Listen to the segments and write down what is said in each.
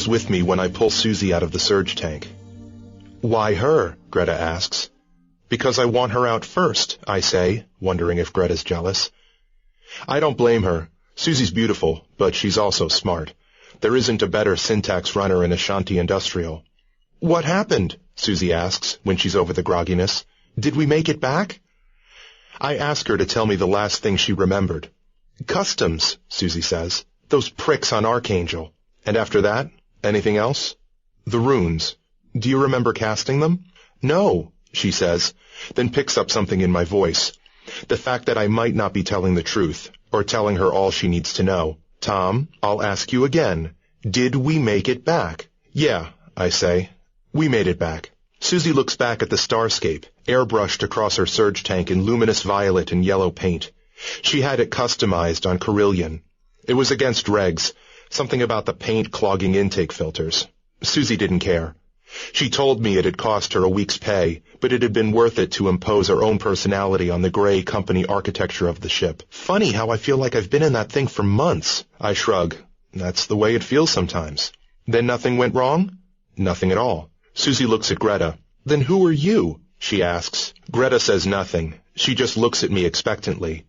with me when I pull Susie out of the surge tank. Why her? Greta asks. Because I want her out first, I say, wondering if Greta's jealous. I don't blame her. Susie's beautiful, but she's also smart. There isn't a better syntax runner in Ashanti Industrial. What happened? Susie asks, when she's over the grogginess. Did we make it back? I ask her to tell me the last thing she remembered. Customs, Susie says. Those pricks on Archangel. And after that, anything else? The runes. Do you remember casting them? No, she says, then picks up something in my voice. The fact that I might not be telling the truth, or telling her all she needs to know. Tom, I'll ask you again. Did we make it back? Yeah, I say. We made it back. Susie looks back at the starscape, airbrushed across her surge tank in luminous violet and yellow paint. She had it customized on Carillion. It was against regs, something about the paint clogging intake filters. Susie didn't care. She told me it had cost her a week's pay, but it had been worth it to impose her own personality on the gray company architecture of the ship. Funny how I feel like I've been in that thing for months. I shrug. That's the way it feels sometimes. Then nothing went wrong? Nothing at all. Susie looks at Greta. Then who are you? She asks. Greta says nothing. She just looks at me expectantly.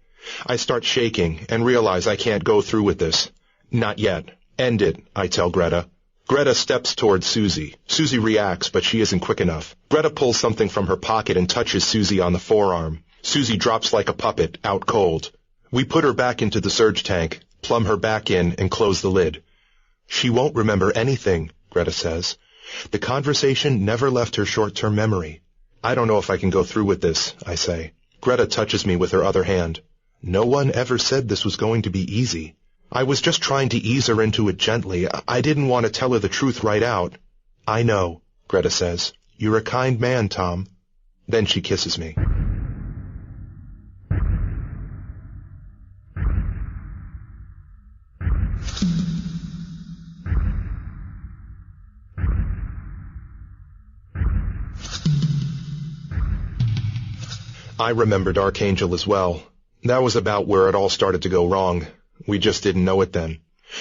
I start shaking and realize I can't go through with this. Not yet. End it, I tell Greta. Greta steps towards Susie. Susie reacts, but she isn't quick enough. Greta pulls something from her pocket and touches Susie on the forearm. Susie drops like a puppet, out cold. We put her back into the surge tank, plumb her back in, and close the lid. She won't remember anything, Greta says. The conversation never left her short-term memory. I don't know if I can go through with this, I say. Greta touches me with her other hand. No one ever said this was going to be easy. I was just trying to ease her into it gently. I didn't want to tell her the truth right out. I know, Greta says. You're a kind man, Tom. Then she kisses me. I remembered Archangel as well. That was about where it all started to go wrong. We just didn't know it then.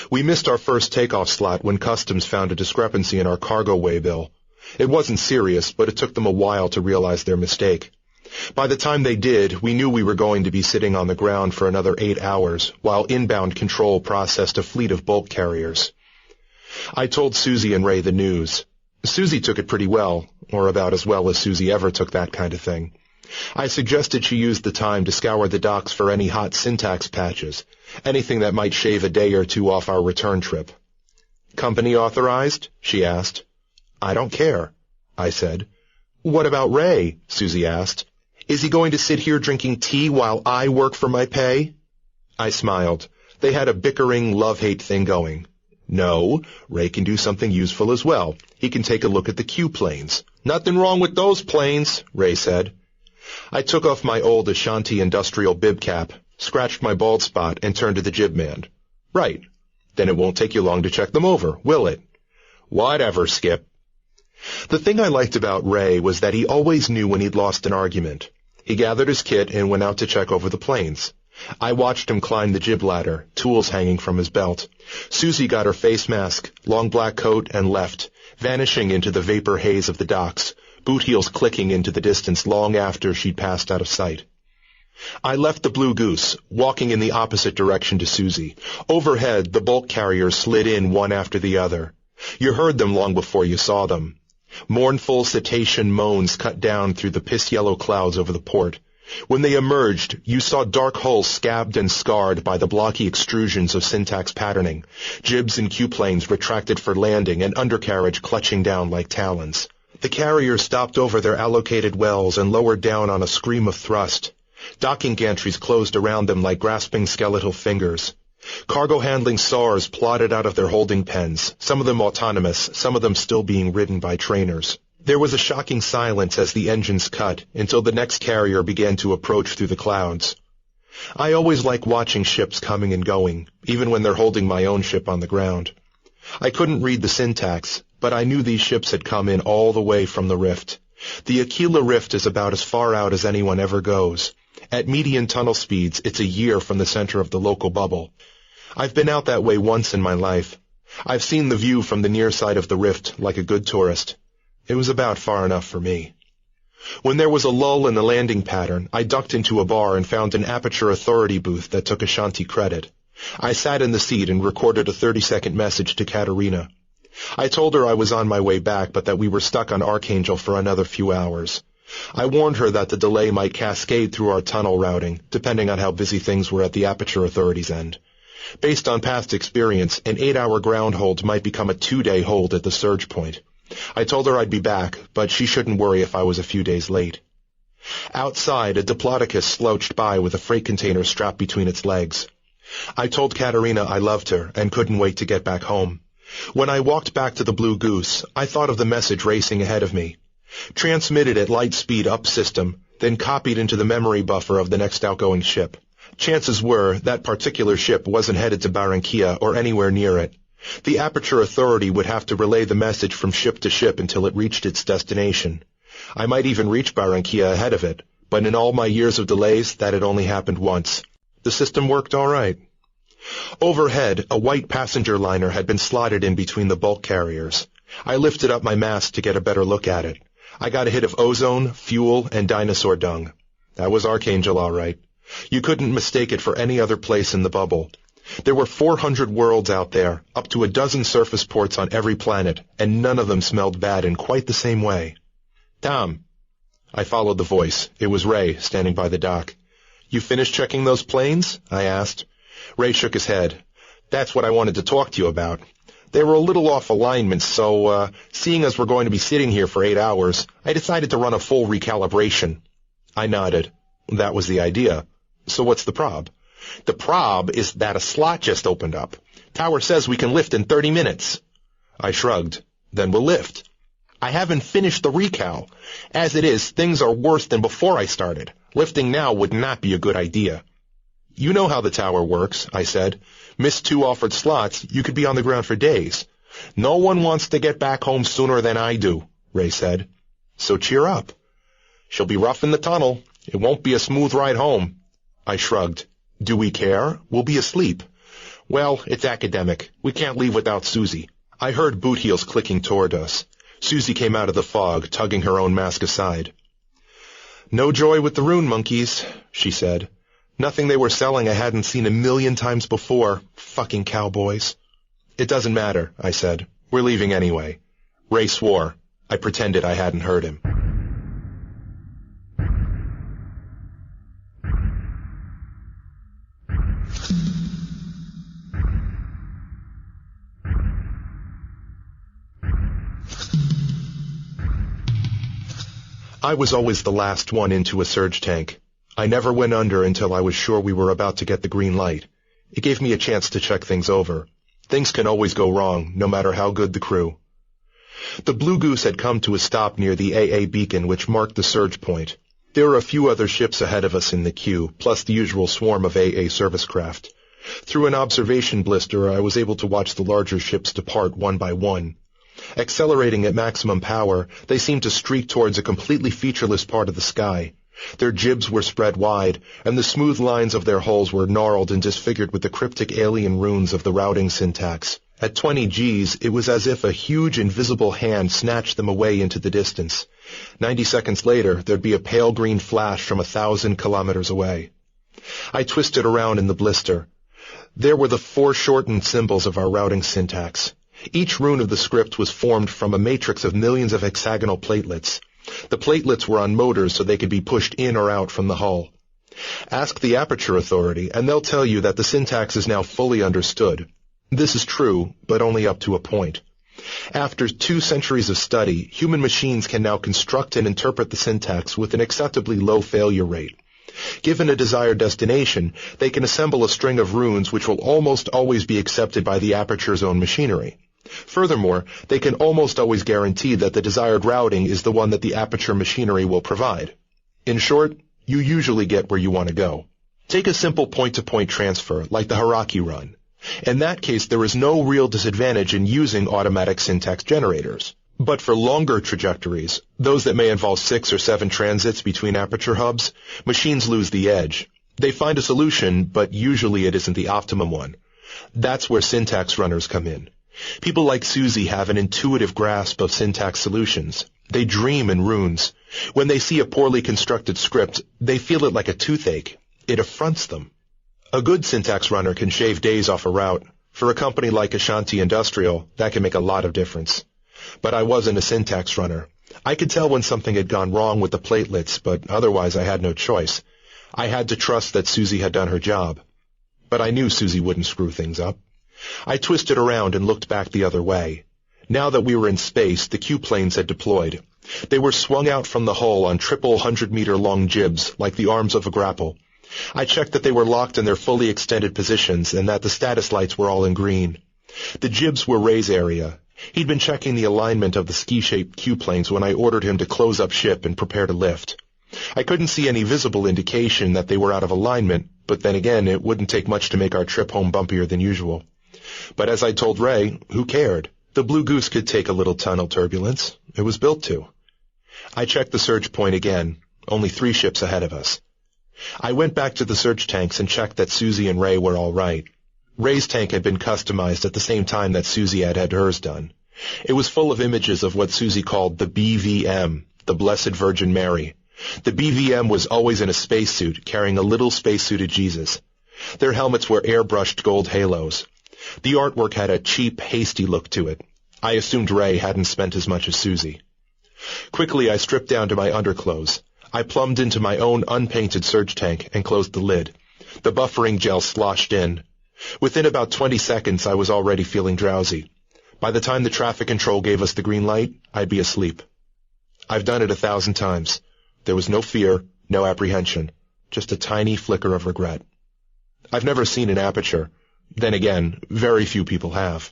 We missed our first takeoff slot when Customs found a discrepancy in our cargo way bill. It wasn't serious, but it took them a while to realize their mistake. By the time they did, we knew we were going to be sitting on the ground for another 8 hours, while inbound control processed a fleet of bulk carriers. I told Susie and Ray the news. Susie took it pretty well, or about as well as Susie ever took that kind of thing. I suggested she use the time to scour the docks for any hot syntax patches, anything that might shave a day or two off our return trip. Company authorized? She asked. I don't care, I said. What about Ray? Susie asked. Is he going to sit here drinking tea while I work for my pay? I smiled. They had a bickering love-hate thing going. No, Ray can do something useful as well. He can take a look at the Q planes. Nothing wrong with those planes, Ray said. I took off my old Ashanti Industrial bib cap, scratched my bald spot, and turned to the jib man. Right. Then it won't take you long to check them over, will it? Whatever, Skip. The thing I liked about Ray was that he always knew when he'd lost an argument. He gathered his kit and went out to check over the planes. I watched him climb the jib ladder, tools hanging from his belt. Susie got her face mask, long black coat, and left, vanishing into the vapor haze of the docks, boot heels clicking into the distance long after she'd passed out of sight. I left the Blue Goose, walking in the opposite direction to Susie. Overhead, the bulk carriers slid in one after the other. You heard them long before you saw them. Mournful cetacean moans cut down through the piss-yellow clouds over the port. When they emerged, you saw dark hulls scabbed and scarred by the blocky extrusions of syntax patterning, jibs and Q-planes retracted for landing and undercarriage clutching down like talons. The carriers stopped over their allocated wells and lowered down on a scream of thrust. Docking gantries closed around them like grasping skeletal fingers. Cargo handling SARs plodded out of their holding pens, some of them autonomous, some of them still being ridden by trainers. There was a shocking silence as the engines cut, until the next carrier began to approach through the clouds. I always like watching ships coming and going, even when they're holding my own ship on the ground. I couldn't read the syntax, but I knew these ships had come in all the way from the Rift. The Aquila Rift is about as far out as anyone ever goes. At median tunnel speeds, it's a year from the center of the local bubble. I've been out that way once in my life. I've seen the view from the near side of the rift like a good tourist. It was about far enough for me. When there was a lull in the landing pattern, I ducked into a bar and found an Aperture Authority booth that took Ashanti credit. I sat in the seat and recorded a 30-second message to Katerina. I told her I was on my way back, but that we were stuck on Archangel for another few hours. I warned her that the delay might cascade through our tunnel routing, depending on how busy things were at the Aperture Authority's end. Based on past experience, an 8-hour ground hold might become a 2-day hold at the surge point. I told her I'd be back, but she shouldn't worry if I was a few days late. Outside, a Diplodocus slouched by with a freight container strapped between its legs. I told Katerina I loved her and couldn't wait to get back home. When I walked back to the Blue Goose, I thought of the message racing ahead of me. Transmitted at light speed up system, then copied into the memory buffer of the next outgoing ship. Chances were that particular ship wasn't headed to Barranquilla or anywhere near it. The Aperture Authority would have to relay the message from ship to ship until it reached its destination. I might even reach Barranquilla ahead of it, but in all my years of delays, that had only happened once. The system worked all right. Overhead, a white passenger liner had been slotted in between the bulk carriers. I lifted up my mask to get a better look at it. I got a hit of ozone, fuel, and dinosaur dung. That was Archangel, all right. You couldn't mistake it for any other place in the bubble. There were 400 worlds out there, up to a dozen surface ports on every planet, and none of them smelled bad in quite the same way. Thom. I followed the voice. It was Ray, standing by the dock. You finished checking those planes? I asked. Ray shook his head. That's what I wanted to talk to you about. They were a little off alignment, so, seeing as we're going to be sitting here for 8 hours, I decided to run a full recalibration. I nodded. That was the idea. So what's the prob? The prob is that a slot just opened up. Tower says we can lift in 30 minutes. I shrugged. Then we'll lift. I haven't finished the recal. As it is, things are worse than before I started. Lifting now would not be a good idea. You know how the tower works, I said. Miss 2 offered slots, you could be on the ground for days. No one wants to get back home sooner than I do, Ray said. So cheer up. She'll be rough in the tunnel. It won't be a smooth ride home. I shrugged. Do we care? We'll be asleep. Well, it's academic. We can't leave without Susie. I heard boot heels clicking toward us. Susie came out of the fog, tugging her own mask aside. No joy with the rune monkeys, she said. Nothing they were selling I hadn't seen a million times before. Fucking cowboys. It doesn't matter, I said. We're leaving anyway. Ray swore. I pretended I hadn't heard him. I was always the last one into a surge tank. I never went under until I was sure we were about to get the green light. It gave me a chance to check things over. Things can always go wrong, no matter how good the crew. The Blue Goose had come to a stop near the AA beacon, which marked the surge point. There were a few other ships ahead of us in the queue, plus the usual swarm of AA service craft. Through an observation blister, I was able to watch the larger ships depart one by one. Accelerating at maximum power, they seemed to streak towards a completely featureless part of the sky. Their jibs were spread wide, and the smooth lines of their hulls were gnarled and disfigured with the cryptic alien runes of the routing syntax. At 20 Gs, it was as if a huge invisible hand snatched them away into the distance. 90 seconds later, there'd be a pale green flash from 1,000 kilometers away. I twisted around in the blister. There were the foreshortened symbols of our routing syntax. Each rune of the script was formed from a matrix of millions of hexagonal platelets. The platelets were on motors so they could be pushed in or out from the hull. Ask the Aperture Authority, and they'll tell you that the syntax is now fully understood. This is true, but only up to a point. After 2 centuries of study, human machines can now construct and interpret the syntax with an acceptably low failure rate. Given a desired destination, they can assemble a string of runes which will almost always be accepted by the Aperture's own machinery. Furthermore, they can almost always guarantee that the desired routing is the one that the Aperture machinery will provide. In short, you usually get where you want to go. Take a simple point-to-point transfer, like the Haraki run. In that case, there is no real disadvantage in using automatic syntax generators. But for longer trajectories, those that may involve 6 or 7 transits between Aperture hubs, machines lose the edge. They find a solution, but usually it isn't the optimum one. That's where syntax runners come in. People like Susie have an intuitive grasp of syntax solutions. They dream in runes. When they see a poorly constructed script, they feel it like a toothache. It affronts them. A good syntax runner can shave days off a route. For a company like Ashanti Industrial, that can make a lot of difference. But I wasn't a syntax runner. I could tell when something had gone wrong with the platelets, but otherwise I had no choice. I had to trust that Susie had done her job. But I knew Susie wouldn't screw things up. I twisted around and looked back the other way. Now that we were in space, the Q-planes had deployed. They were swung out from the hull on triple 100-meter-long jibs, like the arms of a grapple. I checked that they were locked in their fully extended positions and that the status lights were all in green. The jibs were Ray's area. He'd been checking the alignment of the ski-shaped Q-planes when I ordered him to close up ship and prepare to lift. I couldn't see any visible indication that they were out of alignment, but then again, it wouldn't take much to make our trip home bumpier than usual. But as I told Ray, who cared? The Blue Goose could take a little tunnel turbulence. It was built to. I checked the surge point again, only 3 ships ahead of us. I went back to the surge tanks and checked that Susie and Ray were all right. Ray's tank had been customized at the same time that Susie had had hers done. It was full of images of what Susie called the BVM, the Blessed Virgin Mary. The BVM was always in a spacesuit, carrying a little spacesuited Jesus. Their helmets were airbrushed gold halos. The artwork had a cheap, hasty look to it. I assumed Ray hadn't spent as much as Susie. Quickly, I stripped down to my underclothes. I plumbed into my own unpainted surge tank and closed the lid. The buffering gel sloshed in. Within about 20 seconds, I was already feeling drowsy. By the time the traffic control gave us the green light, I'd be asleep. I've done it 1,000 times. There was no fear, no apprehension, just a tiny flicker of regret. I've never seen an aperture. Then again, very few people have.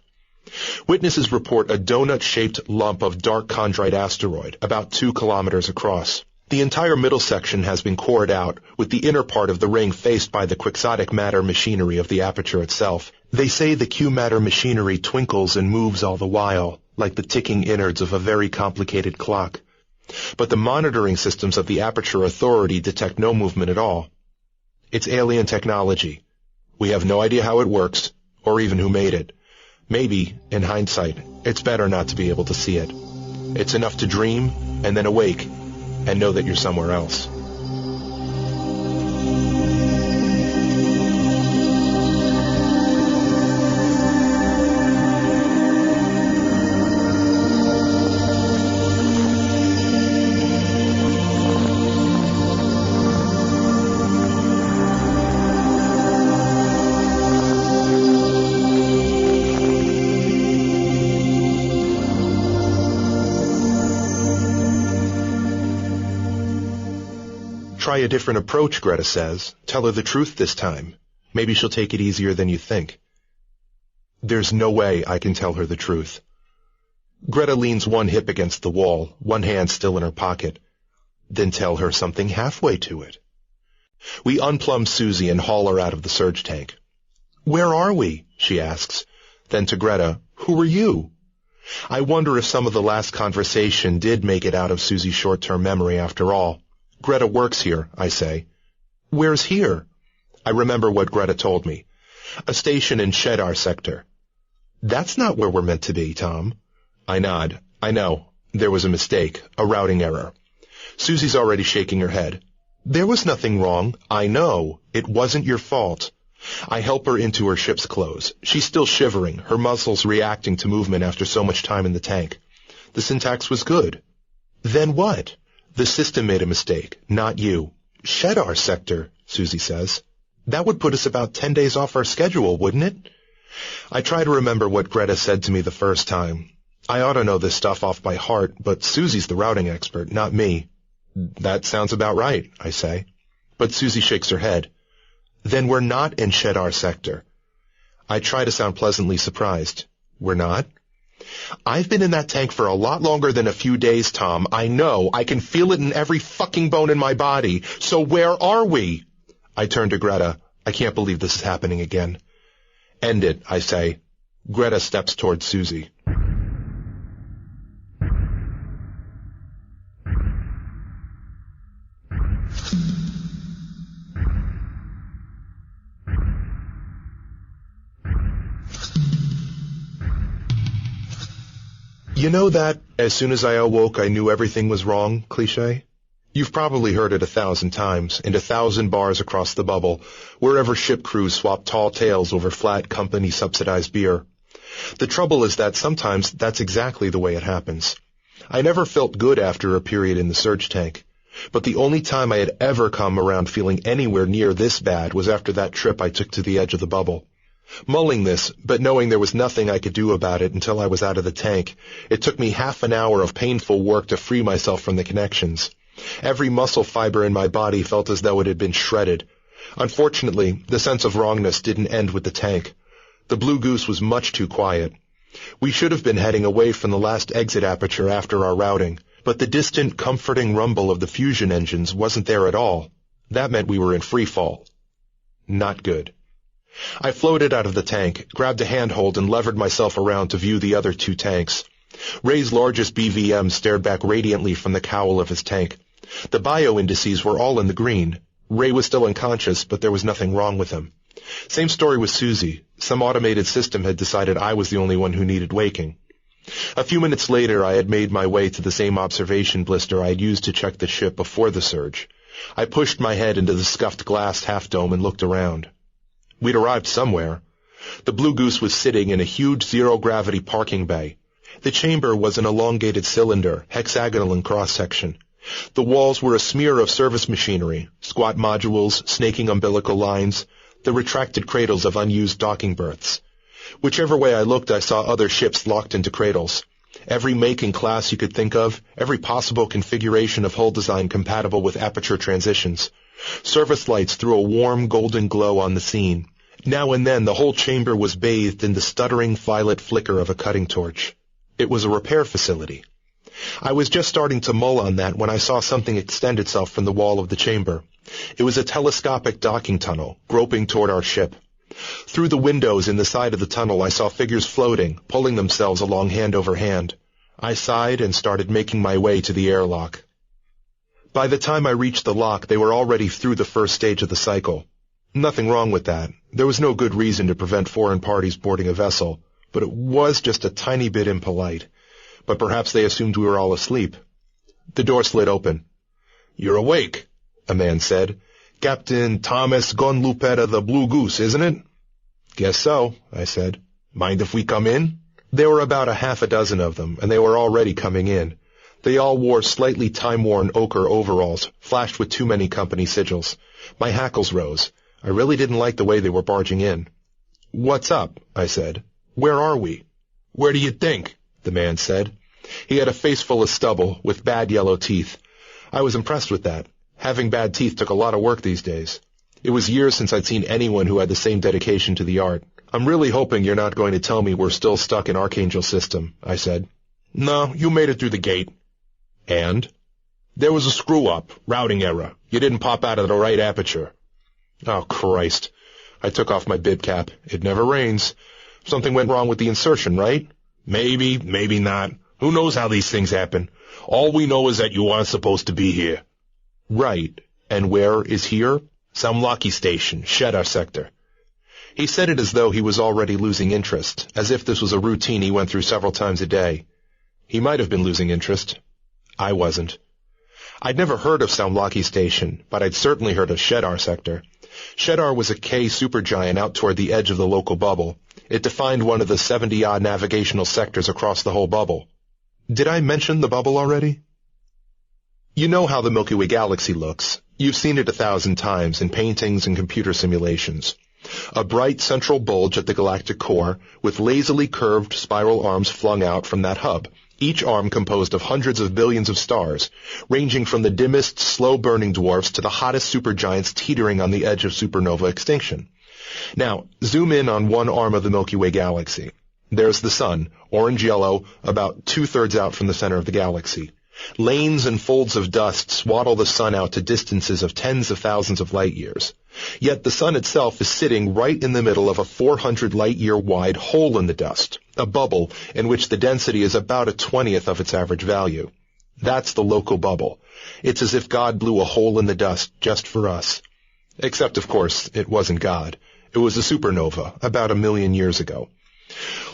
Witnesses report a donut-shaped lump of dark chondrite asteroid, about 2 kilometers across. The entire middle section has been cored out, with the inner part of the ring faced by the quixotic matter machinery of the aperture itself. They say the Q-matter machinery twinkles and moves all the while, like the ticking innards of a very complicated clock. But the monitoring systems of the Aperture Authority detect no movement at all. It's alien technology. We have no idea how it works, or even who made it. Maybe, in hindsight, it's better not to be able to see it. It's enough to dream, and then awake, and know that you're somewhere else. Try a different approach, Greta says. Tell her the truth this time. Maybe she'll take it easier than you think. There's no way I can tell her the truth. Greta leans one hip against the wall, one hand still in her pocket. Then tell her something halfway to it. We unplumb Susie and haul her out of the surge tank. Where are we? She asks. Then to Greta, who are you? I wonder if some of the last conversation did make it out of Susie's short-term memory after all. Greta works here, I say. Where's here? I remember what Greta told me. A station in Shedar sector. That's not where we're meant to be, Tom. I nod. I know. There was a mistake, a routing error. Susie's already shaking her head. There was nothing wrong. I know. It wasn't your fault. I help her into her ship's clothes. She's still shivering, her muscles reacting to movement after so much time in the tank. The syntax was good. Then what? The system made a mistake, not you. Shedar sector, Susie says. That would put us about 10 days off our schedule, wouldn't it? I try to remember what Greta said to me the first time. I ought to know this stuff off by heart, but Susie's the routing expert, not me. That sounds about right, I say. But Susie shakes her head. Then we're not in Shedar sector. I try to sound pleasantly surprised. We're not? I've been in that tank for a lot longer than a few days, Tom. I know. I can feel it in every fucking bone in my body. So where are we? I turn to Greta. I can't believe this is happening again. End it, I say. Greta steps towards Susie. You know that, as soon as I awoke I knew everything was wrong, cliché? You've probably heard it 1,000 times, in 1,000 bars across the bubble, wherever ship crews swap tall tales over flat company-subsidized beer. The trouble is that sometimes that's exactly the way it happens. I never felt good after a period in the surge tank, but the only time I had ever come around feeling anywhere near this bad was after that trip I took to the edge of the bubble. Mulling this, but knowing there was nothing I could do about it until I was out of the tank, it took me half an hour of painful work to free myself from the connections. Every muscle fiber in my body felt as though it had been shredded. Unfortunately, the sense of wrongness didn't end with the tank. The Blue Goose was much too quiet. We should have been heading away from the last exit aperture after our routing, but the distant, comforting rumble of the fusion engines wasn't there at all. That meant we were in free fall. Not good. I floated out of the tank, grabbed a handhold, and levered myself around to view the other 2 tanks. Ray's largest BVM stared back radiantly from the cowl of his tank. The bio-indices were all in the green. Ray was still unconscious, but there was nothing wrong with him. Same story with Susie. Some automated system had decided I was the only one who needed waking. A few minutes later, I had made my way to the same observation blister I had used to check the ship before the surge. I pushed my head into the scuffed glass half-dome and looked around. We'd arrived somewhere. The Blue Goose was sitting in a huge zero-gravity parking bay. The chamber was an elongated cylinder, hexagonal in cross-section. The walls were a smear of service machinery, squat modules, snaking umbilical lines, the retracted cradles of unused docking berths. Whichever way I looked, I saw other ships locked into cradles. Every make and class you could think of, every possible configuration of hull design compatible with aperture transitions. Service lights threw a warm golden glow on the scene. Now and then the whole chamber was bathed in the stuttering violet flicker of a cutting torch. It was a repair facility. I was just starting to mull on that when I saw something extend itself from the wall of the chamber. It was a telescopic docking tunnel, groping toward our ship. Through the windows in the side of the tunnel I saw figures floating, pulling themselves along hand over hand. I sighed and started making my way to the airlock. By the time I reached the lock, they were already through the first stage of the cycle. Nothing wrong with that. There was no good reason to prevent foreign parties boarding a vessel, but it was just a tiny bit impolite. But perhaps they assumed we were all asleep. The door slid open. "You're awake," a man said. "Captain Thomas Gonlupeta the Blue Goose, isn't it?" "Guess so," I said. "Mind if we come in?" There were about 6 of them, and they were already coming in. They all wore slightly time-worn ochre overalls, flashed with too many company sigils. My hackles rose. I really didn't like the way they were barging in. "What's up?" I said. "Where are we?" "Where do you think?" the man said. He had a face full of stubble, with bad yellow teeth. I was impressed with that. Having bad teeth took a lot of work these days. It was years since I'd seen anyone who had the same dedication to the art. "I'm really hoping you're not going to tell me we're still stuck in Archangel System," I said. "No, you made it through the gate." "And?" "There was a screw-up, routing error. You didn't pop out of the right aperture." "Oh, Christ." I took off my bib cap. It never rains. Something went wrong with the insertion, right? "Maybe, maybe not. Who knows how these things happen? All we know is that you aren't supposed to be here." "Right. And where is here?" "Some lucky station, Shedar sector." He said it as though he was already losing interest, as if this was a routine he went through several times a day. He might have been losing interest. I wasn't. I'd never heard of Samlaki Station, but I'd certainly heard of Shedar sector. Shedar was a K supergiant out toward the edge of the local bubble. It defined one of the 70-odd navigational sectors across the whole bubble. Did I mention the bubble already? You know how the Milky Way galaxy looks. You've seen it 1,000 times in paintings and computer simulations. A bright central bulge at the galactic core, with lazily curved spiral arms flung out from that hub, each arm composed of hundreds of billions of stars, ranging from the dimmest, slow-burning dwarfs to the hottest supergiants teetering on the edge of supernova extinction. Now, zoom in on one arm of the Milky Way galaxy. There's the sun, orange-yellow, about 2/3 out from the center of the galaxy. Lanes and folds of dust swaddle the sun out to distances of tens of thousands of light-years. Yet the sun itself is sitting right in the middle of a 400 light-year wide hole in the dust, a bubble in which the density is about 1/20th of its average value. That's the local bubble. It's as if God blew a hole in the dust just for us. Except, of course, it wasn't God. It was a supernova, about 1 million years ago.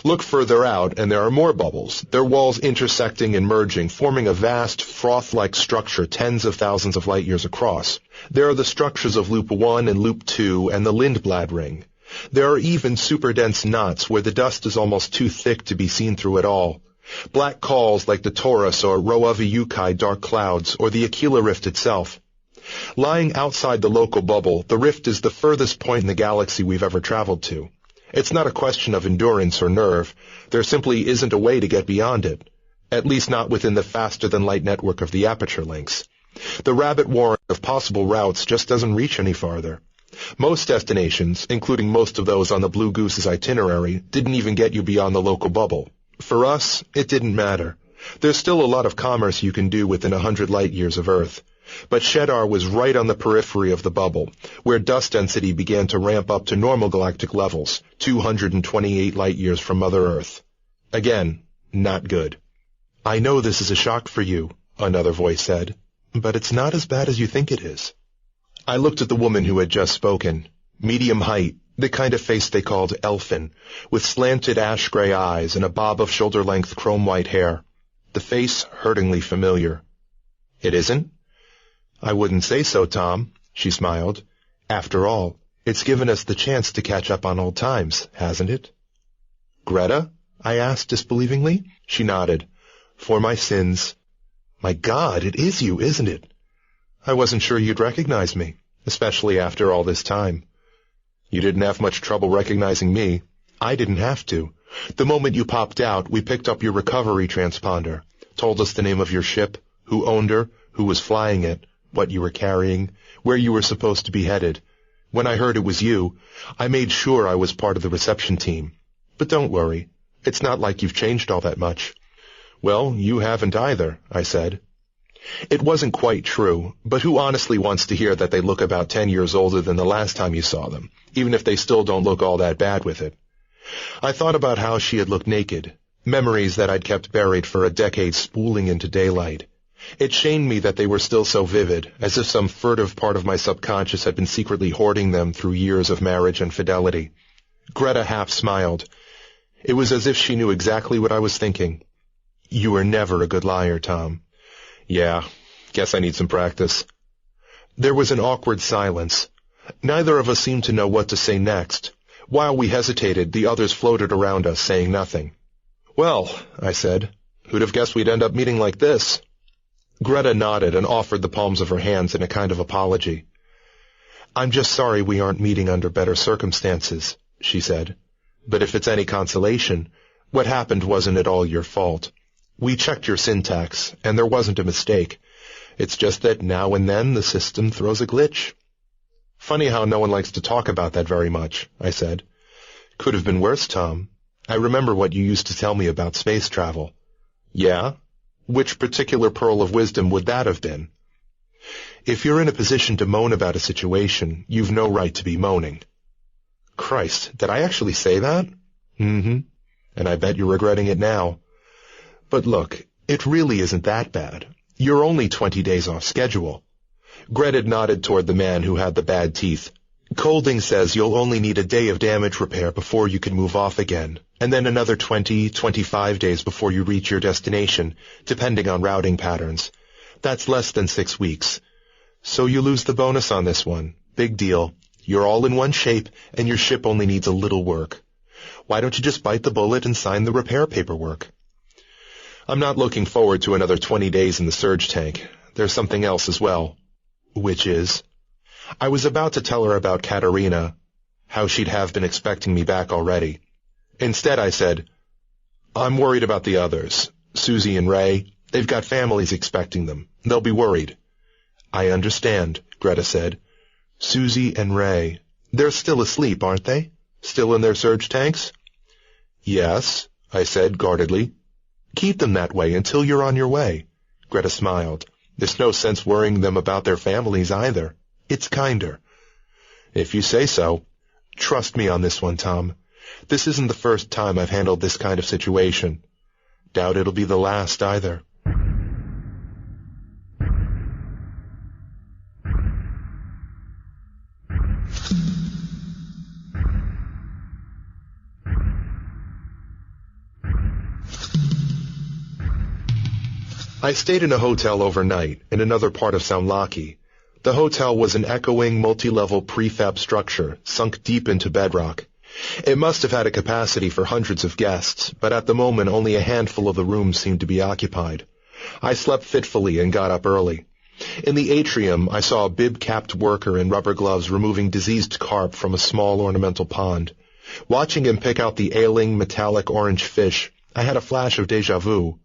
Look further out, and there are more bubbles, their walls intersecting and merging, forming a vast, froth-like structure tens of thousands of light-years across. There are the structures of Loop 1 and Loop 2 and the Lindblad ring. There are even super-dense knots where the dust is almost too thick to be seen through at all. Black calls like the Taurus or Roaviukai dark clouds or the Aquila Rift itself. Lying outside the local bubble, the rift is the furthest point in the galaxy we've ever traveled to. It's not a question of endurance or nerve. There simply isn't a way to get beyond it, at least not within the faster-than-light network of the aperture links. The rabbit warren of possible routes just doesn't reach any farther. Most destinations, including most of those on the Blue Goose's itinerary, didn't even get you beyond the local bubble. For us, it didn't matter. There's still a lot of commerce you can do within 100 light-years of Earth. But Shedar was right on the periphery of the bubble, where dust density began to ramp up to normal galactic levels, 228 light-years from Mother Earth. Again, not good. "I know this is a shock for you," another voice said, "but it's not as bad as you think it is." I looked at the woman who had just spoken. Medium height, the kind of face they called elfin, with slanted ash-gray eyes and a bob of shoulder-length chrome-white hair. The face hurtingly familiar. "It isn't?" "I wouldn't say so, Tom," she smiled. "After all, it's given us the chance to catch up on old times, hasn't it?" "Greta?" I asked disbelievingly. She nodded. "For my sins." "My God, it is you, isn't it?" "I wasn't sure you'd recognize me, especially after all this time." "You didn't have much trouble recognizing me." "I didn't have to. The moment you popped out, we picked up your recovery transponder, told us the name of your ship, who owned her, who was flying it, what you were carrying, where you were supposed to be headed. When I heard it was you, I made sure I was part of the reception team. But don't worry, it's not like you've changed all that much." "Well, you haven't either," I said. It wasn't quite true, but who honestly wants to hear that they look about 10 years older than the last time you saw them, even if they still don't look all that bad with it? I thought about how she had looked naked, memories that I'd kept buried for a decade spooling into daylight. It shamed me that they were still so vivid, as if some furtive part of my subconscious had been secretly hoarding them through years of marriage and fidelity. Greta half smiled. It was as if she knew exactly what I was thinking. "You were never a good liar, Tom." "Yeah, guess I need some practice." There was an awkward silence. Neither of us seemed to know what to say next. While we hesitated, the others floated around us, saying nothing. "Well," I said, "who'd have guessed we'd end up meeting like this?" Greta nodded and offered the palms of her hands in a kind of apology. "I'm just sorry we aren't meeting under better circumstances," she said. "But if it's any consolation, what happened wasn't at all your fault. We checked your syntax, and there wasn't a mistake. It's just that now and then the system throws a glitch." "Funny how no one likes to talk about that very much," I said. "Could have been worse, Tom. I remember what you used to tell me about space travel." "Yeah? Which particular pearl of wisdom would that have been?" "If you're in a position to moan about a situation, you've no right to be moaning." Christ, did I actually say that? "Mm-hmm. And I bet you're regretting it now." "But look, it really isn't that bad. You're only 20 days off schedule." Greta nodded toward the man who had the bad teeth. "Colding says you'll only need a day of damage repair before you can move off again, and then another 25 days before you reach your destination, depending on routing patterns. That's less than 6 weeks. So you lose the bonus on this one. Big deal. You're all in one shape, and your ship only needs a little work. Why don't you just bite the bullet and sign the repair paperwork?" "I'm not looking forward to another 20 days in the surge tank. There's something else as well." "Which is?" I was about to tell her about Katerina, how she'd have been expecting me back already. Instead I said, "I'm worried about the others. Susie and Ray, they've got families expecting them. They'll be worried." "I understand," Greta said. "Susie and Ray, they're still asleep, aren't they? Still in their surge tanks?" "Yes," I said guardedly. "Keep them that way until you're on your way." Greta smiled. "There's no sense worrying them about their families either. It's kinder." "If you say so." "Trust me on this one, Tom. This isn't the first time I've handled this kind of situation. Doubt it'll be the last either." I stayed in a hotel overnight in another part of Saumlaki. The hotel was an echoing, multi-level prefab structure sunk deep into bedrock. It must have had a capacity for hundreds of guests, but at the moment only a handful of the rooms seemed to be occupied. I slept fitfully and got up early. In the atrium, I saw a bib-capped worker in rubber gloves removing diseased carp from a small ornamental pond. Watching him pick out the ailing, metallic orange fish, I had a flash of déjà vu.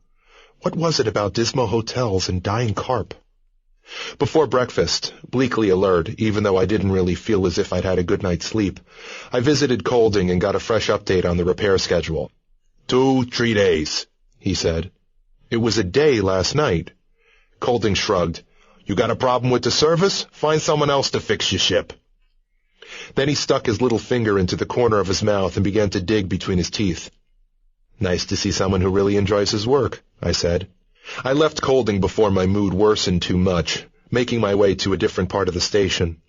What was it about dismal hotels and dying carp? Before breakfast, bleakly alert, even though I didn't really feel as if I'd had a good night's sleep, I visited Colding and got a fresh update on the repair schedule. 2-3 days, he said. It was a day last night. Colding shrugged. You got a problem with the service? Find someone else to fix your ship. Then he stuck his little finger into the corner of his mouth and began to dig between his teeth. Nice to see someone who really enjoys his work, I said. I left Colding before my mood worsened too much, making my way to a different part of the station.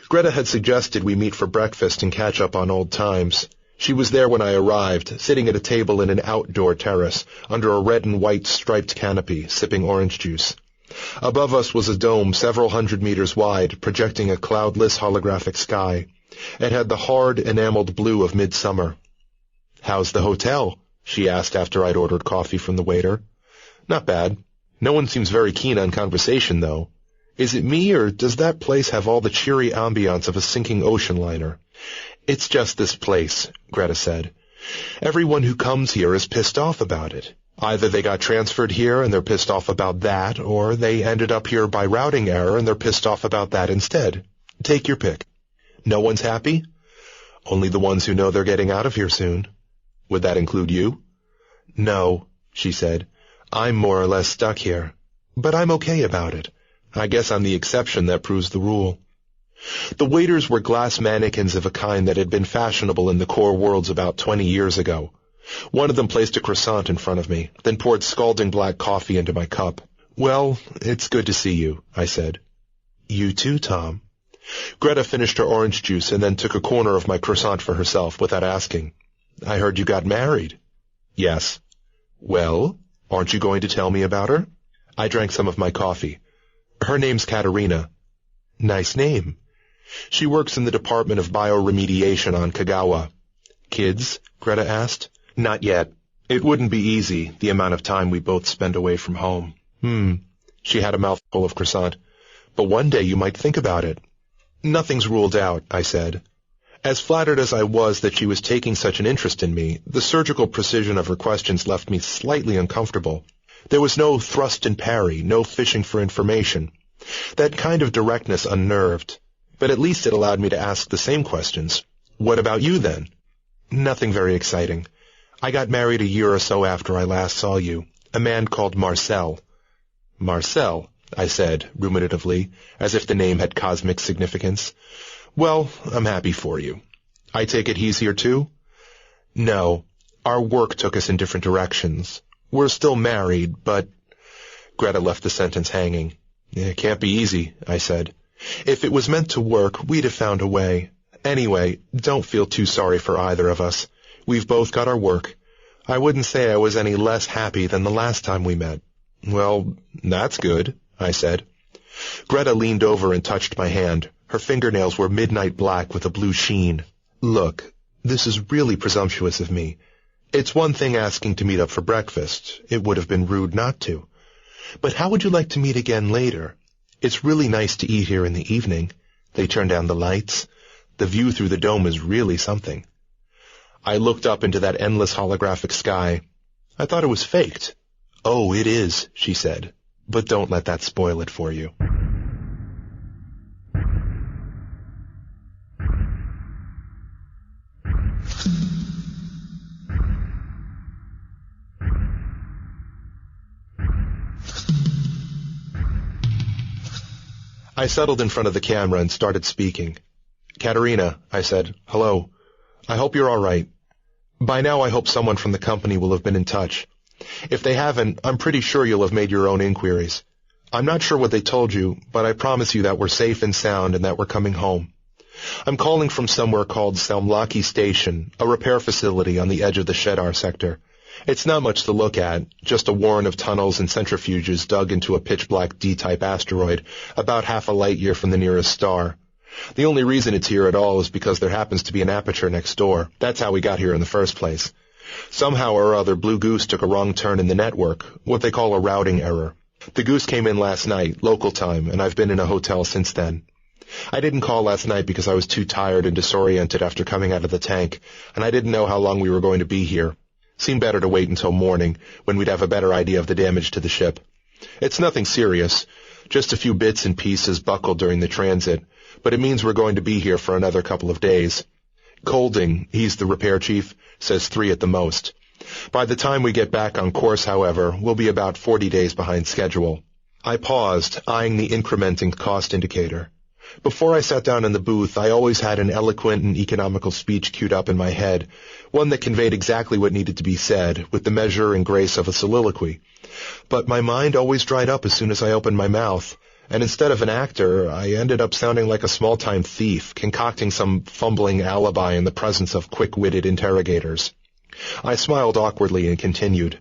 Greta had suggested we meet for breakfast and catch up on old times. She was there when I arrived, sitting at a table in an outdoor terrace, under a red and white striped canopy, sipping orange juice. Above us was a dome several hundred meters wide, projecting a cloudless holographic sky. It had the hard, enameled blue of midsummer. "How's the hotel?" she asked after I'd ordered coffee from the waiter. "Not bad. No one seems very keen on conversation, though. Is it me, or does that place have all the cheery ambiance of a sinking ocean liner?" "It's just this place," Greta said. "Everyone who comes here is pissed off about it. Either they got transferred here and they're pissed off about that, or they ended up here by routing error and they're pissed off about that instead. Take your pick. No one's happy? Only the ones who know they're getting out of here soon. Would that include you?" "No," she said. "I'm more or less stuck here. But I'm okay about it. I guess I'm the exception that proves the rule." The waiters were glass mannequins of a kind that had been fashionable in the core worlds about 20 years ago. One of them placed a croissant in front of me, then poured scalding black coffee into my cup. "Well, it's good to see you," I said. "You too, Tom." Greta finished her orange juice and then took a corner of my croissant for herself without asking. "I heard you got married." "Yes." "Well, aren't you going to tell me about her?" I drank some of my coffee. "Her name's Katerina." "Nice name." "She works in the Department of Bioremediation on Kagawa." "Kids?" Greta asked. "Not yet. It wouldn't be easy, the amount of time we both spend away from home." She had a mouthful of croissant. "But one day you might think about it." "Nothing's ruled out," I said. As flattered as I was that she was taking such an interest in me, the surgical precision of her questions left me slightly uncomfortable. There was no thrust and parry, no fishing for information. That kind of directness unnerved, but at least it allowed me to ask the same questions. "What about you, then?" "Nothing very exciting. I got married a year or so after I last saw you. A man called Marcel." "Marcel," I said, ruminatively, as if the name had cosmic significance. "Well, I'm happy for you. I take it he's here too?" "No. Our work took us in different directions. We're still married, but—" Greta left the sentence hanging. "It can't be easy," I said. "If it was meant to work, we'd have found a way. Anyway, don't feel too sorry for either of us. We've both got our work. I wouldn't say I was any less happy than the last time we met." "Well, that's good," I said. Greta leaned over and touched my hand. Her fingernails were midnight black with a blue sheen. "Look, this is really presumptuous of me. It's one thing asking to meet up for breakfast. It would have been rude not to. But how would you like to meet again later? It's really nice to eat here in the evening. They turn down the lights. The view through the dome is really something." I looked up into that endless holographic sky. I thought it was faked. "Oh, it is," she said. "But don't let that spoil it for you." I settled in front of the camera and started speaking. "Katerina," I said, "hello. I hope you're all right. By now I hope someone from the company will have been in touch. If they haven't, I'm pretty sure you'll have made your own inquiries. I'm not sure what they told you, but I promise you that we're safe and sound and that we're coming home. I'm calling from somewhere called Saumlaki Station, a repair facility on the edge of the Shedar sector. It's not much to look at, just a warren of tunnels and centrifuges dug into a pitch-black D-type asteroid, about half a light year from the nearest star. The only reason it's here at all is because there happens to be an aperture next door. That's how we got here in the first place. Somehow or other, Blue Goose took a wrong turn in the network, what they call a routing error. The Goose came in last night, local time, and I've been in a hotel since then. I didn't call last night because I was too tired and disoriented after coming out of the tank, and I didn't know how long we were going to be here. Seemed better to wait until morning, when we'd have a better idea of the damage to the ship. It's nothing serious, just a few bits and pieces buckled during the transit, but it means we're going to be here for another couple of days. Colding, he's the repair chief, says 3 at the most. By the time we get back on course, however, we'll be about 40 days behind schedule. I paused, eyeing the incrementing cost indicator. Before I sat down in the booth, I always had an eloquent and economical speech queued up in my head, one that conveyed exactly what needed to be said, with the measure and grace of a soliloquy. But my mind always dried up as soon as I opened my mouth, and instead of an actor, I ended up sounding like a small-time thief, concocting some fumbling alibi in the presence of quick-witted interrogators. I smiled awkwardly and continued.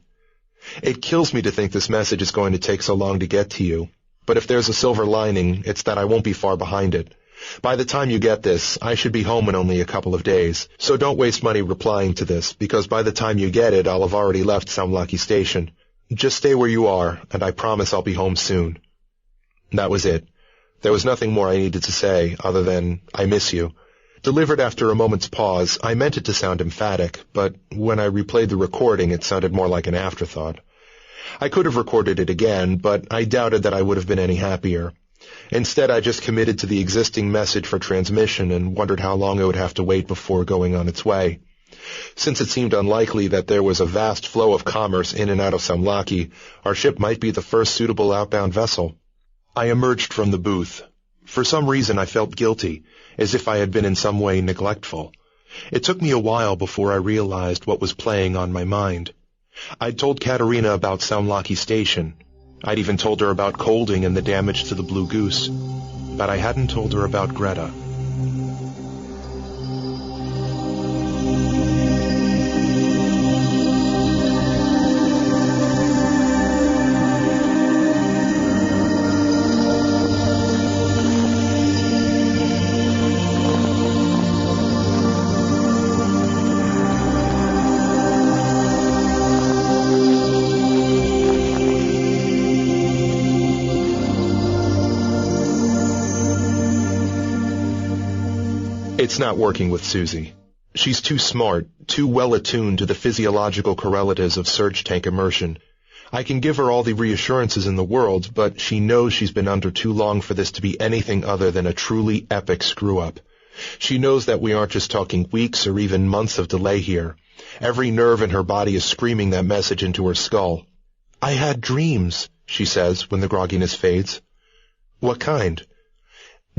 It kills me to think this message is going to take so long to get to you. But if there's a silver lining, it's that I won't be far behind it. By the time you get this, I should be home in only a couple of days, so don't waste money replying to this, because by the time you get it, I'll have already left Samlaki Station. Just stay where you are, and I promise I'll be home soon. That was it. There was nothing more I needed to say, other than, I miss you. Delivered after a moment's pause, I meant it to sound emphatic, but when I replayed the recording, it sounded more like an afterthought. I could have recorded it again, but I doubted that I would have been any happier. Instead, I just committed to the existing message for transmission and wondered how long I would have to wait before going on its way. Since it seemed unlikely that there was a vast flow of commerce in and out of Samlaki, our ship might be the first suitable outbound vessel. I emerged from the booth. For some reason, I felt guilty, as if I had been in some way neglectful. It took me a while before I realized what was playing on my mind. I'd told Katerina about Samlaki Station. I'd even told her about Colding and the damage to the Blue Goose. But I hadn't told her about Greta. It's not working with Susie. She's too smart, too well attuned to the physiological correlatives of surge tank immersion. I can give her all the reassurances in the world, but she knows she's been under too long for this to be anything other than a truly epic screw-up. She knows that we aren't just talking weeks or even months of delay here. Every nerve in her body is screaming that message into her skull. "I had dreams," she says when the grogginess fades. "What kind?"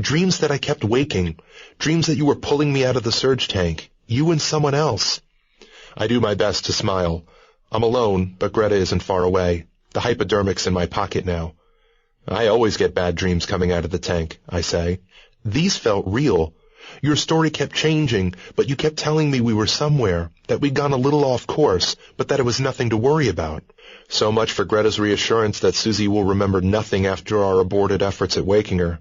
"Dreams that I kept waking. Dreams that you were pulling me out of the surge tank. You and someone else." I do my best to smile. I'm alone, but Greta isn't far away. The hypodermic's in my pocket now. "I always get bad dreams coming out of the tank," I say. "These felt real. Your story kept changing, but you kept telling me we were somewhere, that we'd gone a little off course, but that it was nothing to worry about." So much for Greta's reassurance that Susie will remember nothing after our aborted efforts at waking her.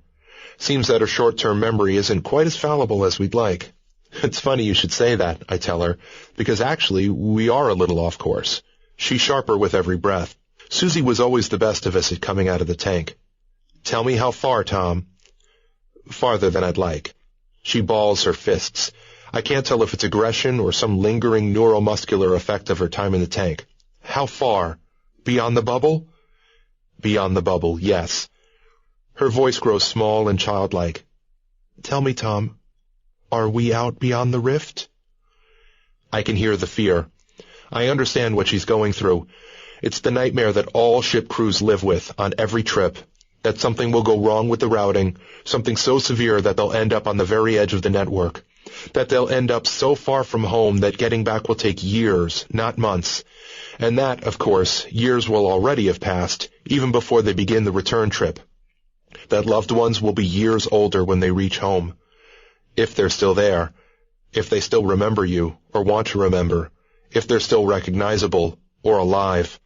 Seems that her short-term memory isn't quite as fallible as we'd like. "It's funny you should say that," I tell her, "because actually we are a little off course." She's sharper with every breath. Susie was always the best of us at coming out of the tank. "Tell me how far, Tom." "Farther than I'd like." She balls her fists. I can't tell if it's aggression or some lingering neuromuscular effect of her time in the tank. "How far? Beyond the bubble?" "Beyond the bubble, yes." Her voice grows small and childlike. "Tell me, Tom, are we out beyond the rift?" I can hear the fear. I understand what she's going through. It's the nightmare that all ship crews live with on every trip, that something will go wrong with the routing, something so severe that they'll end up on the very edge of the network, that they'll end up so far from home that getting back will take years, not months, and that, of course, years will already have passed, even before they begin the return trip. That loved ones will be years older when they reach home. If they're still there, if they still remember you, or want to remember, if they're still recognizable, or alive,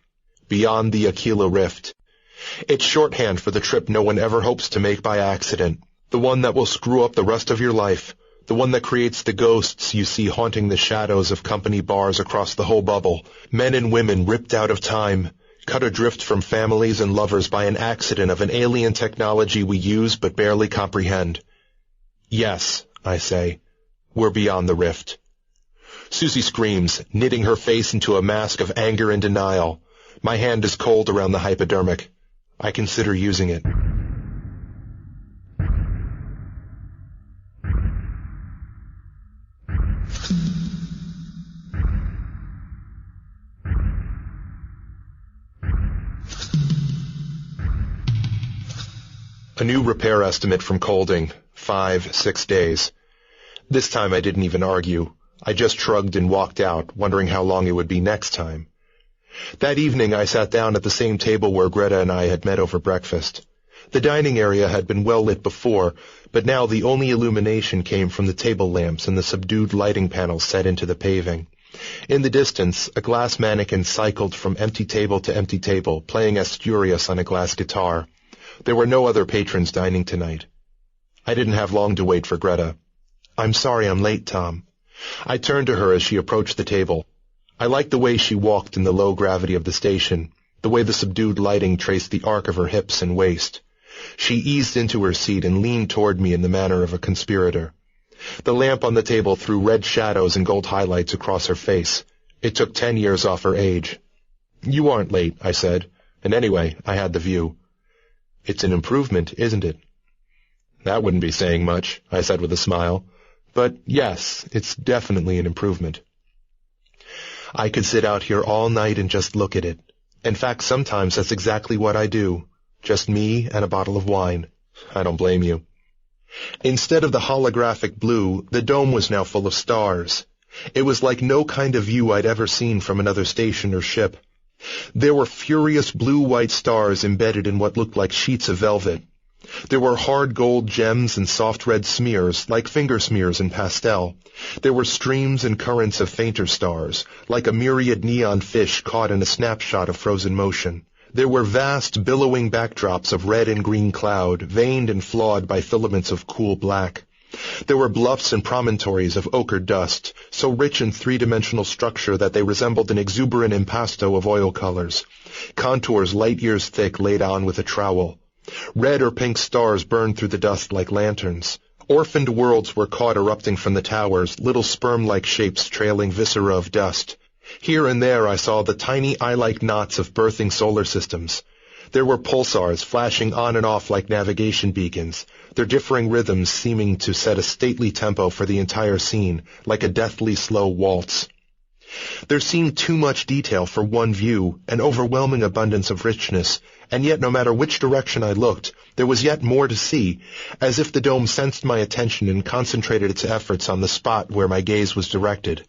beyond the Aquila Rift. It's shorthand for the trip no one ever hopes to make by accident, the one that will screw up the rest of your life, the one that creates the ghosts you see haunting the shadows of company bars across the whole bubble, men and women ripped out of time, cut adrift from families and lovers by an accident of an alien technology we use but barely comprehend. Yes, I say, we're beyond the rift. Susie screams, knitting her face into a mask of anger and denial. My hand is cold around the hypodermic. I consider using it. A new repair estimate from Colding, 5-6 days. This time I didn't even argue. I just shrugged and walked out, wondering how long it would be next time. That evening I sat down at the same table where Greta and I had met over breakfast. The dining area had been well lit before, but now the only illumination came from the table lamps and the subdued lighting panels set into the paving. In the distance, a glass mannequin cycled from empty table to empty table, playing Asturias on a glass guitar. There were no other patrons dining tonight. I didn't have long to wait for Greta. "I'm sorry I'm late, Tom." I turned to her as she approached the table. I liked the way she walked in the low gravity of the station, the way the subdued lighting traced the arc of her hips and waist. She eased into her seat and leaned toward me in the manner of a conspirator. The lamp on the table threw red shadows and gold highlights across her face. It took 10 years off her age. "You aren't late," I said, "and anyway, I had the view." "It's an improvement, isn't it?" "That wouldn't be saying much," I said with a smile. "But yes, it's definitely an improvement." I could sit out here all night and just look at it. In fact, sometimes that's exactly what I do. Just me and a bottle of wine. I don't blame you. Instead of the holographic blue, the dome was now full of stars. It was like no kind of view I'd ever seen from another station or ship. There were furious blue-white stars embedded in what looked like sheets of velvet. There were hard gold gems and soft red smears, like finger smears in pastel. There were streams and currents of fainter stars, like a myriad neon fish caught in a snapshot of frozen motion. There were vast, billowing backdrops of red and green cloud, veined and flawed by filaments of cool black. There were bluffs and promontories of ochre dust, so rich in three-dimensional structure that they resembled an exuberant impasto of oil colors, contours light years thick laid on with a trowel. Red or pink stars burned through the dust like lanterns. Orphaned worlds were caught erupting from the towers, little sperm-like shapes trailing viscera of dust. Here and there I saw the tiny eye-like knots of birthing solar systems. There were pulsars flashing on and off like navigation beacons, their differing rhythms seeming to set a stately tempo for the entire scene, like a deathly slow waltz. There seemed too much detail for one view, an overwhelming abundance of richness, and yet no matter which direction I looked, there was yet more to see, as if the dome sensed my attention and concentrated its efforts on the spot where my gaze was directed.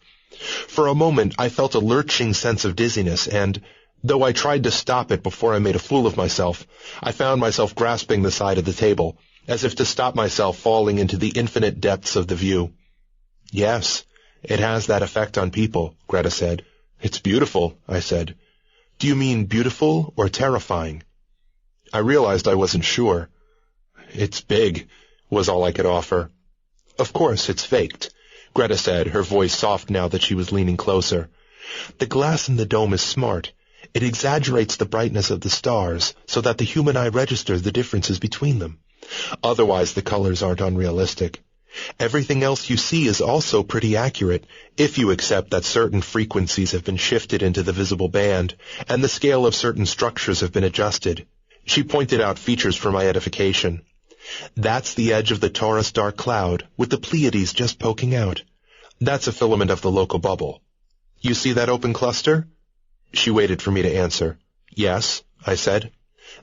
For a moment I felt a lurching sense of dizziness, and, though I tried to stop it before I made a fool of myself, I found myself grasping the side of the table, as if to stop myself falling into the infinite depths of the view. "Yes, it has that effect on people," Greta said. "It's beautiful," I said. "Do you mean beautiful or terrifying?" I realized I wasn't sure. "It's big," was all I could offer. "Of course, it's faked," Greta said, her voice soft now that she was leaning closer. "The glass in the dome is smart. It exaggerates the brightness of the stars so that the human eye registers the differences between them. Otherwise, the colors aren't unrealistic. Everything else you see is also pretty accurate, if you accept that certain frequencies have been shifted into the visible band, and the scale of certain structures have been adjusted." She pointed out features for my edification. "That's the edge of the Taurus dark cloud, with the Pleiades just poking out. That's a filament of the local bubble. You see that open cluster?" She waited for me to answer. "Yes," I said.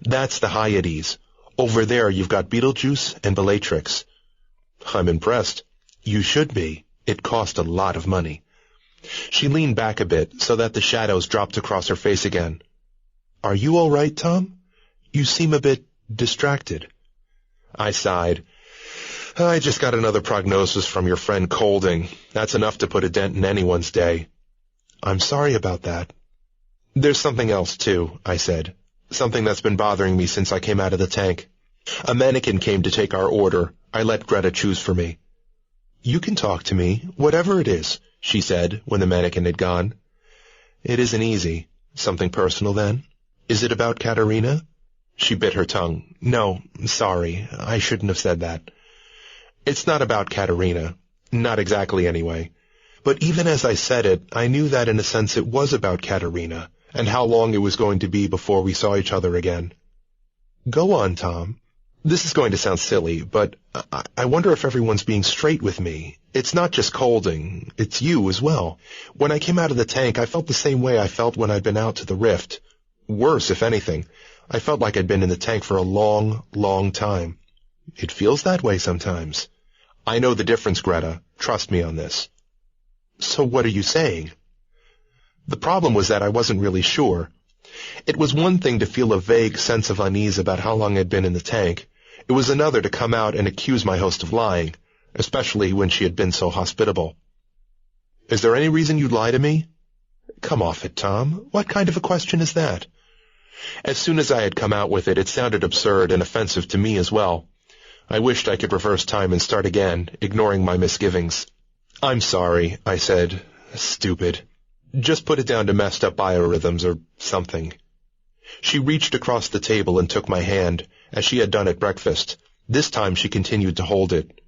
"That's the Hyades. Over there you've got Betelgeuse and Bellatrix." "I'm impressed." "You should be. It cost a lot of money." She leaned back a bit so that the shadows dropped across her face again. "Are you all right, Tom? You seem a bit distracted." I sighed. "I just got another prognosis from your friend Colding. That's enough to put a dent in anyone's day." "I'm sorry about that." There's something else, too, I said. Something that's been bothering me since I came out of the tank. A mannequin came to take our order. I let Greta choose for me. You can talk to me, whatever it is, she said when the mannequin had gone. It isn't easy. Something personal, then? Is it about Katerina? She bit her tongue. No, sorry, I shouldn't have said that. It's not about Katerina. Not exactly, anyway. But even as I said it, I knew that in a sense it was about Katerina, and how long it was going to be before we saw each other again. Go on, Tom. This is going to sound silly, but I wonder if everyone's being straight with me. It's not just Colding, it's you as well. When I came out of the tank, I felt the same way I felt when I'd been out to the Rift. Worse, if anything. I felt like I'd been in the tank for a long, long time. It feels that way sometimes. I know the difference, Greta. Trust me on this. So what are you saying? The problem was that I wasn't really sure. It was one thing to feel a vague sense of unease about how long I'd been in the tank. It was another to come out and accuse my host of lying, especially when she had been so hospitable. Is there any reason you'd lie to me? Come off it, Tom. What kind of a question is that? As soon as I had come out with it, it sounded absurd and offensive to me as well. I wished I could reverse time and start again, ignoring my misgivings. I'm sorry, I said. Stupid. Just put it down to messed up biorhythms or something. She reached across the table and took my hand, as she had done at breakfast. This time she continued to hold it.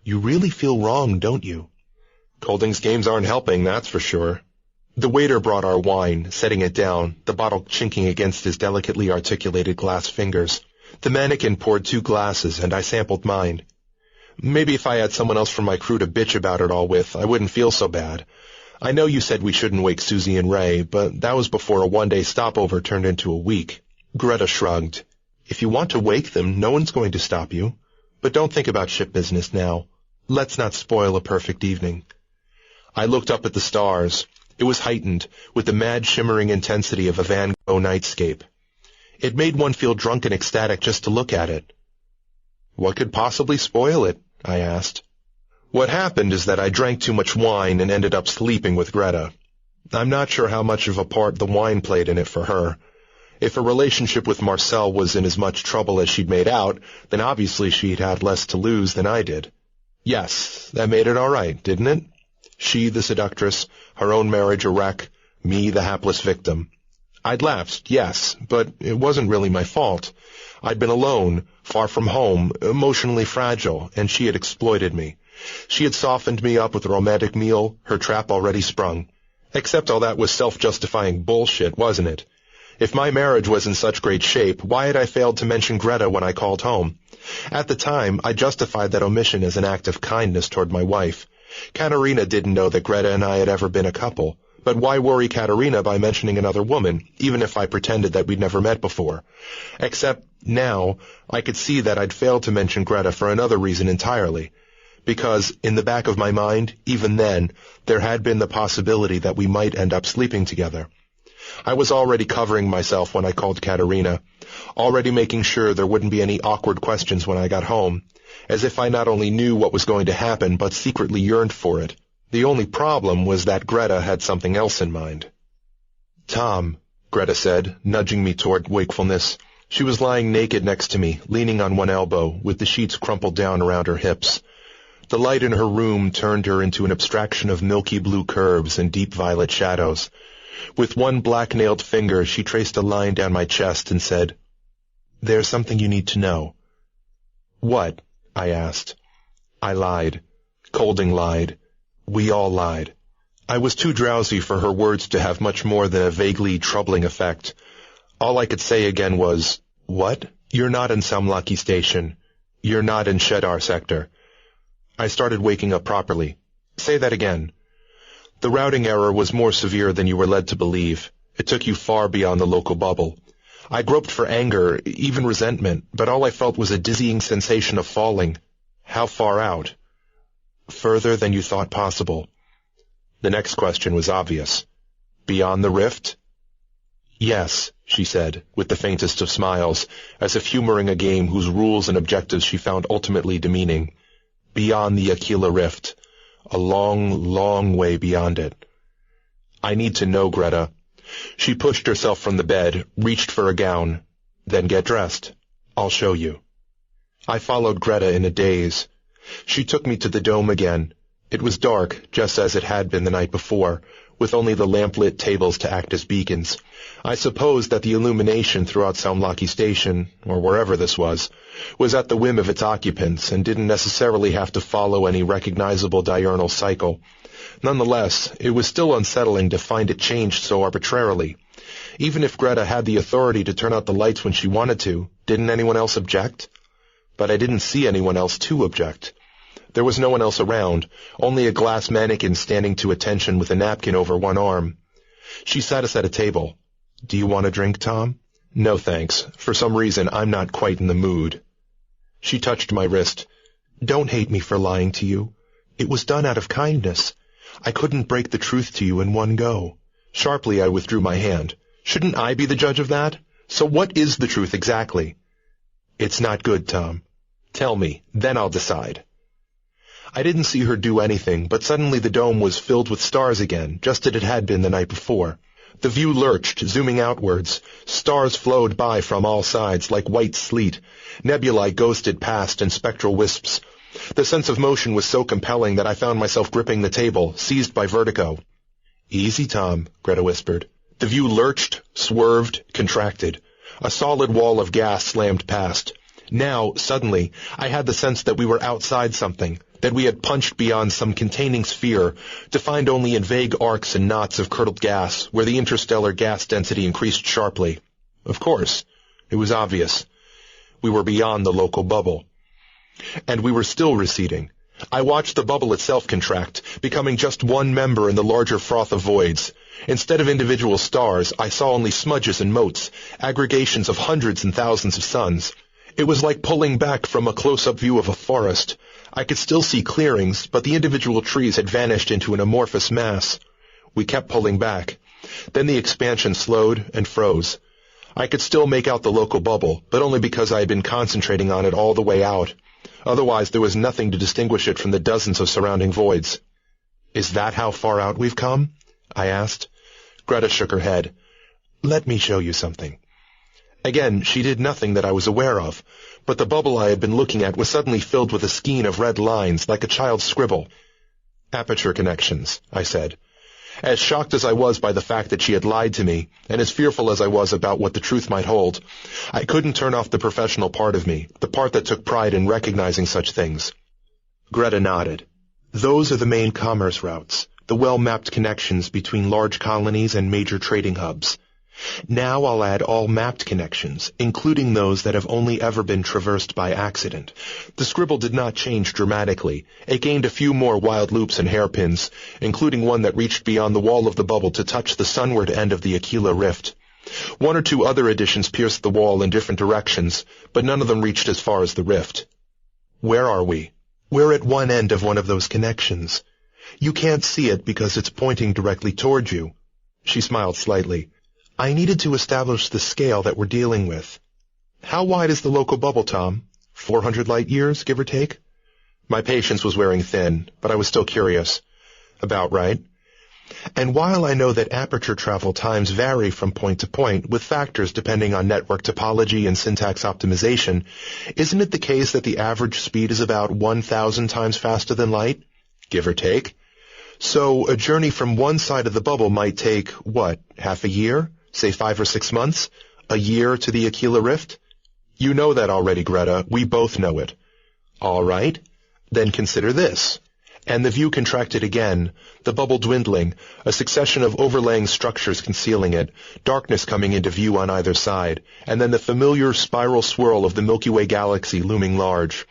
You really feel wrong, don't you? Colding's games aren't helping, that's for sure. The waiter brought our wine, setting it down, the bottle chinking against his delicately articulated glass fingers. The mannequin poured 2 glasses, and I sampled mine. Maybe if I had someone else from my crew to bitch about it all with, I wouldn't feel so bad. I know you said we shouldn't wake Susie and Ray, but that was before a one-day stopover turned into a week. Greta shrugged. If you want to wake them, no one's going to stop you. But don't think about ship business now. Let's not spoil a perfect evening. I looked up at the stars. It was heightened, with the mad shimmering intensity of a Van Gogh nightscape. It made one feel drunk and ecstatic just to look at it. What could possibly spoil it? I asked. What happened is that I drank too much wine and ended up sleeping with Greta. I'm not sure how much of a part the wine played in it for her. If a relationship with Marcel was in as much trouble as she'd made out, then obviously she'd had less to lose than I did. Yes, that made it all right, didn't it? She, the seductress, her own marriage a wreck, me, the hapless victim. I'd laughed, yes, but it wasn't really my fault. I'd been alone, far from home, emotionally fragile, and she had exploited me. She had softened me up with a romantic meal, her trap already sprung. Except all that was self-justifying bullshit, wasn't it? If my marriage was in such great shape, why had I failed to mention Greta when I called home? At the time, I justified that omission as an act of kindness toward my wife. Katerina didn't know that Greta and I had ever been a couple. But why worry Katerina by mentioning another woman, even if I pretended that we'd never met before? Except now, I could see that I'd failed to mention Greta for another reason entirely. Because, in the back of my mind, even then, there had been the possibility that we might end up sleeping together. I was already covering myself when I called Katerina, already making sure there wouldn't be any awkward questions when I got home, as if I not only knew what was going to happen, but secretly yearned for it. The only problem was that Greta had something else in mind. Tom, Greta said, nudging me toward wakefulness. She was lying naked next to me, leaning on one elbow, with the sheets crumpled down around her hips. The light in her room turned her into an abstraction of milky blue curves and deep violet shadows. With one black-nailed finger, she traced a line down my chest and said, "There's something you need to know." "What?" I asked. I lied. Colding lied. We all lied. I was too drowsy for her words to have much more than a vaguely troubling effect. All I could say again was, "What? You're not in Samlaki Station. You're not in Shedar Sector." I started waking up properly. Say that again. The routing error was more severe than you were led to believe. It took you far beyond the local bubble. I groped for anger, even resentment, but all I felt was a dizzying sensation of falling. How far out? Further than you thought possible. The next question was obvious. Beyond the rift? Yes, she said, with the faintest of smiles, as if humoring a game whose rules and objectives she found ultimately demeaning. Beyond the Aquila Rift. A long, long way beyond it. I need to know, Greta. She pushed herself from the bed, reached for a gown. Then get dressed. I'll show you. I followed Greta in a daze. She took me to the dome again. It was dark, just as it had been the night before, with only the lamp-lit tables to act as beacons. I supposed that the illumination throughout Saumlaki Station, or wherever this was at the whim of its occupants and didn't necessarily have to follow any recognizable diurnal cycle. Nonetheless, it was still unsettling to find it changed so arbitrarily. Even if Greta had the authority to turn out the lights when she wanted to, didn't anyone else object? But I didn't see anyone else to object. There was no one else around, only a glass mannequin standing to attention with a napkin over one arm. She sat us at a table. Do you want a drink, Thom? No, thanks. For some reason, I'm not quite in the mood. She touched my wrist. Don't hate me for lying to you. It was done out of kindness. I couldn't break the truth to you in one go. Sharply, I withdrew my hand. Shouldn't I be the judge of that? So what is the truth exactly? It's not good, Thom. Tell me, then I'll decide. I didn't see her do anything, but suddenly the dome was filled with stars again, just as it had been the night before. The view lurched, zooming outwards. Stars flowed by from all sides like white sleet. Nebulae ghosted past in spectral wisps. The sense of motion was so compelling that I found myself gripping the table, seized by vertigo. Easy, Thom, Greta whispered. The view lurched, swerved, contracted. A solid wall of gas slammed past. Now, suddenly, I had the sense that we were outside something, that we had punched beyond some containing sphere, to find only in vague arcs and knots of curdled gas, where the interstellar gas density increased sharply. Of course. It was obvious. We were beyond the local bubble. And we were still receding. I watched the bubble itself contract, becoming just one member in the larger froth of voids. Instead of individual stars, I saw only smudges and motes, aggregations of hundreds and thousands of suns. It was like pulling back from a close-up view of a forest. I could still see clearings, but the individual trees had vanished into an amorphous mass. We kept pulling back. Then the expansion slowed and froze. I could still make out the local bubble, but only because I had been concentrating on it all the way out. Otherwise, there was nothing to distinguish it from the dozens of surrounding voids. Is that how far out we've come? I asked. Greta shook her head. Let me show you something. Again, she did nothing that I was aware of, but the bubble I had been looking at was suddenly filled with a skein of red lines, like a child's scribble. Aperture connections, I said. As shocked as I was by the fact that she had lied to me, and as fearful as I was about what the truth might hold, I couldn't turn off the professional part of me, the part that took pride in recognizing such things. Greta nodded. Those are the main commerce routes, the well-mapped connections between large colonies and major trading hubs. Now I'll add all mapped connections, including those that have only ever been traversed by accident. The scribble did not change dramatically. It gained a few more wild loops and hairpins, including one that reached beyond the wall of the bubble to touch the sunward end of the Aquila Rift. One or two other additions pierced the wall in different directions, but none of them reached as far as the rift. Where are we? We're at one end of one of those connections. You can't see it because it's pointing directly toward you. She smiled slightly. I needed to establish the scale that we're dealing with. How wide is the local bubble, Thom? 400 light years, give or take? My patience was wearing thin, but I was still curious. About right. And while I know that aperture travel times vary from point to point, with factors depending on network topology and syntax optimization, isn't it the case that the average speed is about 1,000 times faster than light? Give or take. So a journey from one side of the bubble might take, what, half a year? Say 5 or 6 months? A year to the Aquila Rift? You know that already, Greta. We both know it. All right. Then consider this. And the view contracted again, the bubble dwindling, a succession of overlaying structures concealing it, darkness coming into view on either side, and then the familiar spiral swirl of the Milky Way galaxy looming large.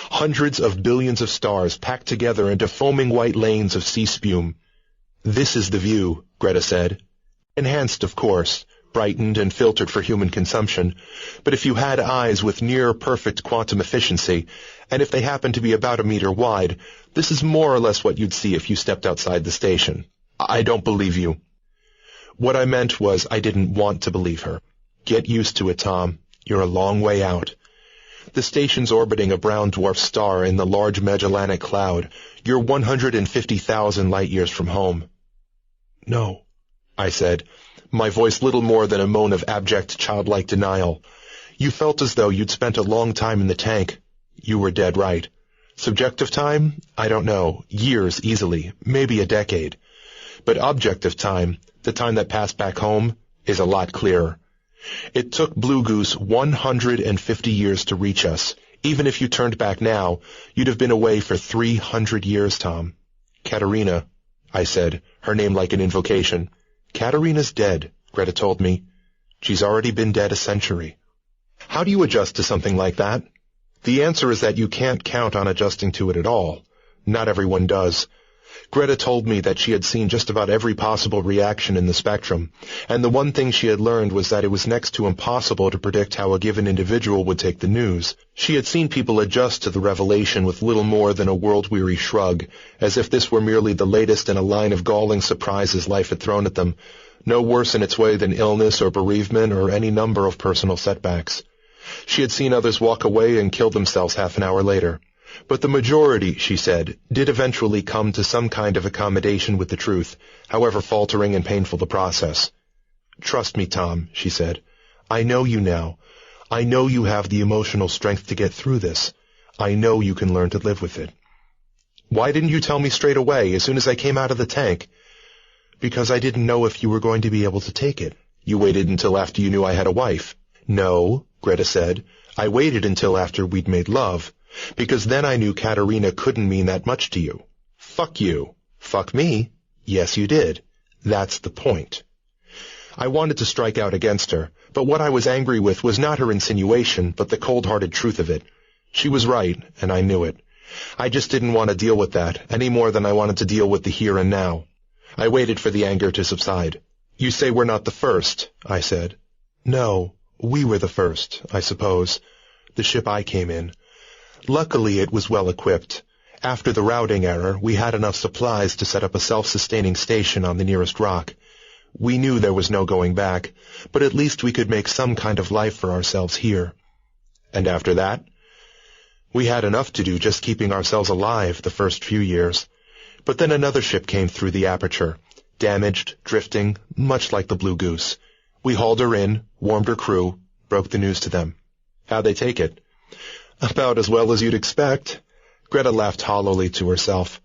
Hundreds of billions of stars packed together into foaming white lanes of sea spume. This is the view, Greta said. Enhanced, of course, brightened and filtered for human consumption, but if you had eyes with near-perfect quantum efficiency, and if they happened to be about a meter wide, this is more or less what you'd see if you stepped outside the station. I don't believe you. What I meant was I didn't want to believe her. Get used to it, Thom. You're a long way out. The station's orbiting a brown dwarf star in the large Magellanic Cloud. You're 150,000 light-years from home. No, I said, my voice little more than a moan of abject childlike denial. You felt as though you'd spent a long time in the tank. You were dead right. Subjective time? I don't know. Years, easily. Maybe a decade. But objective time, the time that passed back home, is a lot clearer. It took Blue Goose 150 years to reach us. Even if you turned back now, you'd have been away for 300 years, Tom. Katerina, I said, her name like an invocation. Katerina's dead, Greta told me. She's already been dead a century. How do you adjust to something like that? The answer is that you can't count on adjusting to it at all. Not everyone does. Greta told me that she had seen just about every possible reaction in the spectrum, and the one thing she had learned was that it was next to impossible to predict how a given individual would take the news. She had seen people adjust to the revelation with little more than a world-weary shrug, as if this were merely the latest in a line of galling surprises life had thrown at them, no worse in its way than illness or bereavement or any number of personal setbacks. She had seen others walk away and kill themselves half an hour later. But the majority, she said, did eventually come to some kind of accommodation with the truth, however faltering and painful the process. Trust me, Tom, she said. I know you now. I know you have the emotional strength to get through this. I know you can learn to live with it. Why didn't you tell me straight away, as soon as I came out of the tank? Because I didn't know if you were going to be able to take it. You waited until after you knew I had a wife. No, Greta said. I waited until after we'd made love. Because then I knew Katerina couldn't mean that much to you. Fuck you. Fuck me? Yes, you did. That's the point. I wanted to strike out against her, but what I was angry with was not her insinuation, but the cold-hearted truth of it. She was right, and I knew it. I just didn't want to deal with that, any more than I wanted to deal with the here and now. I waited for the anger to subside. You say we're not the first, I said. No, we were the first, I suppose. The ship I came in. Luckily, it was well equipped. After the routing error, we had enough supplies to set up a self-sustaining station on the nearest rock. We knew there was no going back, but at least we could make some kind of life for ourselves here. And after that? We had enough to do just keeping ourselves alive the first few years. But then another ship came through the aperture, damaged, drifting, much like the Blue Goose. We hauled her in, warmed her crew, broke the news to them. How'd they take it? About as well as you'd expect. Greta laughed hollowly to herself.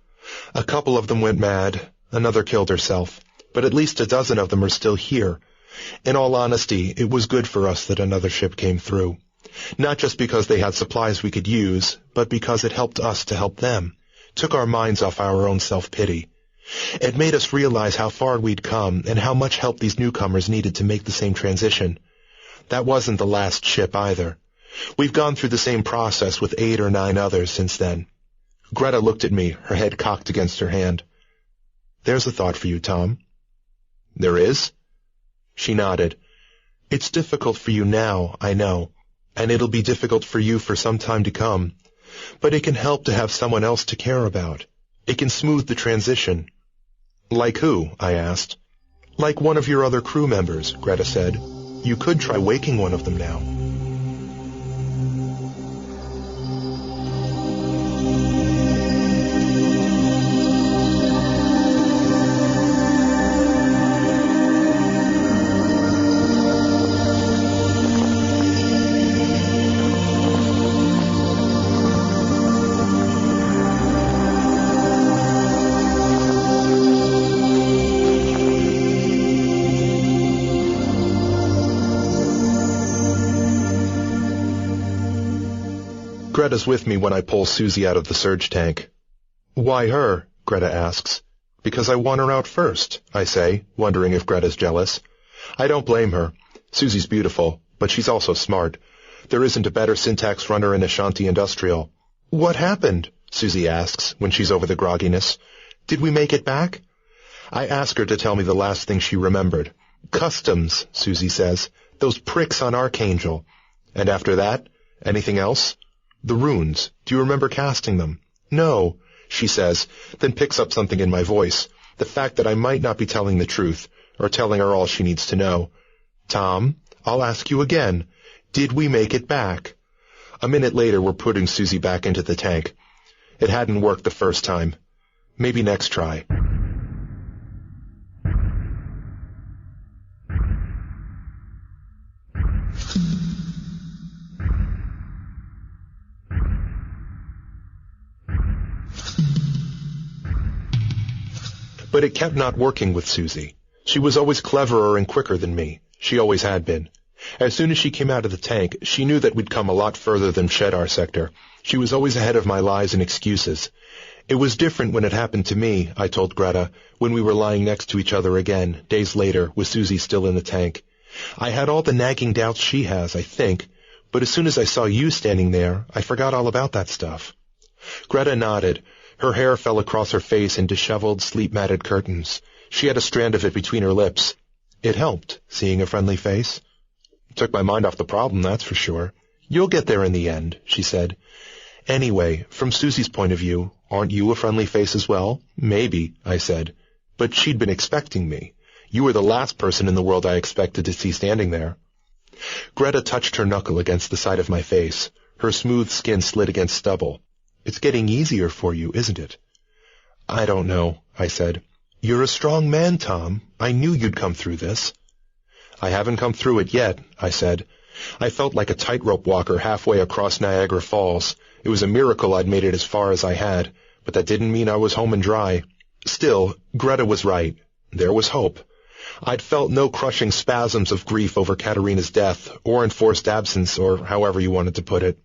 A couple of them went mad, another killed herself, but at least a dozen of them are still here. In all honesty, it was good for us that another ship came through. Not just because they had supplies we could use, but because it helped us to help them, took our minds off our own self-pity. It made us realize how far we'd come and how much help these newcomers needed to make the same transition. That wasn't the last ship either. We've gone through the same process with 8 or 9 others since then. Greta looked at me, her head cocked against her hand. There's a thought for you, Tom. There is? She nodded. It's difficult for you now, I know, and it'll be difficult for you for some time to come. But it can help to have someone else to care about. It can smooth the transition. Like who? I asked. Like one of your other crew members, Greta said. You could try waking one of them now. Greta's with me when I pull Susie out of the surge tank. Why her? Greta asks. Because I want her out first, I say, wondering if Greta's jealous. I don't blame her. Susie's beautiful, but she's also smart. There isn't a better syntax runner in Ashanti Industrial. What happened? Susie asks when she's over the grogginess. Did we make it back? I ask her to tell me the last thing she remembered. Customs, Susie says. Those pricks on Archangel. And after that, anything else? The runes. Do you remember casting them? No, she says, then picks up something in my voice. The fact that I might not be telling the truth, or telling her all she needs to know. Tom, I'll ask you again. Did we make it back? A minute later, we're putting Susie back into the tank. It hadn't worked the first time. Maybe next try. But it kept not working with Susie. She was always cleverer and quicker than me. She always had been. As soon as she came out of the tank, she knew that we'd come a lot further than Shedar sector. She was always ahead of my lies and excuses. It was different when it happened to me, I told Greta, when we were lying next to each other again, days later, with Susie still in the tank. I had all the nagging doubts she has, I think, but as soon as I saw you standing there, I forgot all about that stuff. Greta nodded. Her hair fell across her face in disheveled, sleep-matted curtains. She had a strand of it between her lips. It helped, seeing a friendly face. Took my mind off the problem, that's for sure. You'll get there in the end, she said. Anyway, from Susie's point of view, aren't you a friendly face as well? Maybe, I said. But she'd been expecting me. You were the last person in the world I expected to see standing there. Greta touched her knuckle against the side of my face. Her smooth skin slid against stubble. It's getting easier for you, isn't it? I don't know, I said. You're a strong man, Tom. I knew you'd come through this. I haven't come through it yet, I said. I felt like a tightrope walker halfway across Niagara Falls. It was a miracle I'd made it as far as I had, but that didn't mean I was home and dry. Still, Greta was right. There was hope. I'd felt no crushing spasms of grief over Katerina's death, or enforced absence, or however you wanted to put it.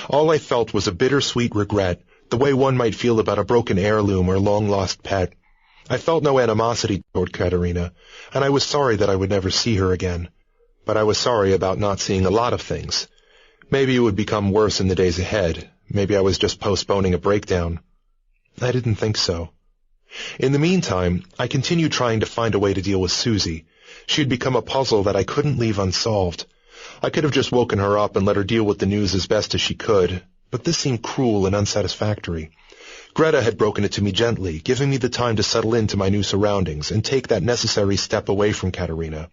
All I felt was a bittersweet regret, the way one might feel about a broken heirloom or long-lost pet. I felt no animosity toward Katerina, and I was sorry that I would never see her again. But I was sorry about not seeing a lot of things. Maybe it would become worse in the days ahead. Maybe I was just postponing a breakdown. I didn't think so. In the meantime, I continued trying to find a way to deal with Susie. She had become a puzzle that I couldn't leave unsolved. I could have just woken her up and let her deal with the news as best as she could, but this seemed cruel and unsatisfactory. Greta had broken it to me gently, giving me the time to settle into my new surroundings and take that necessary step away from Katerina.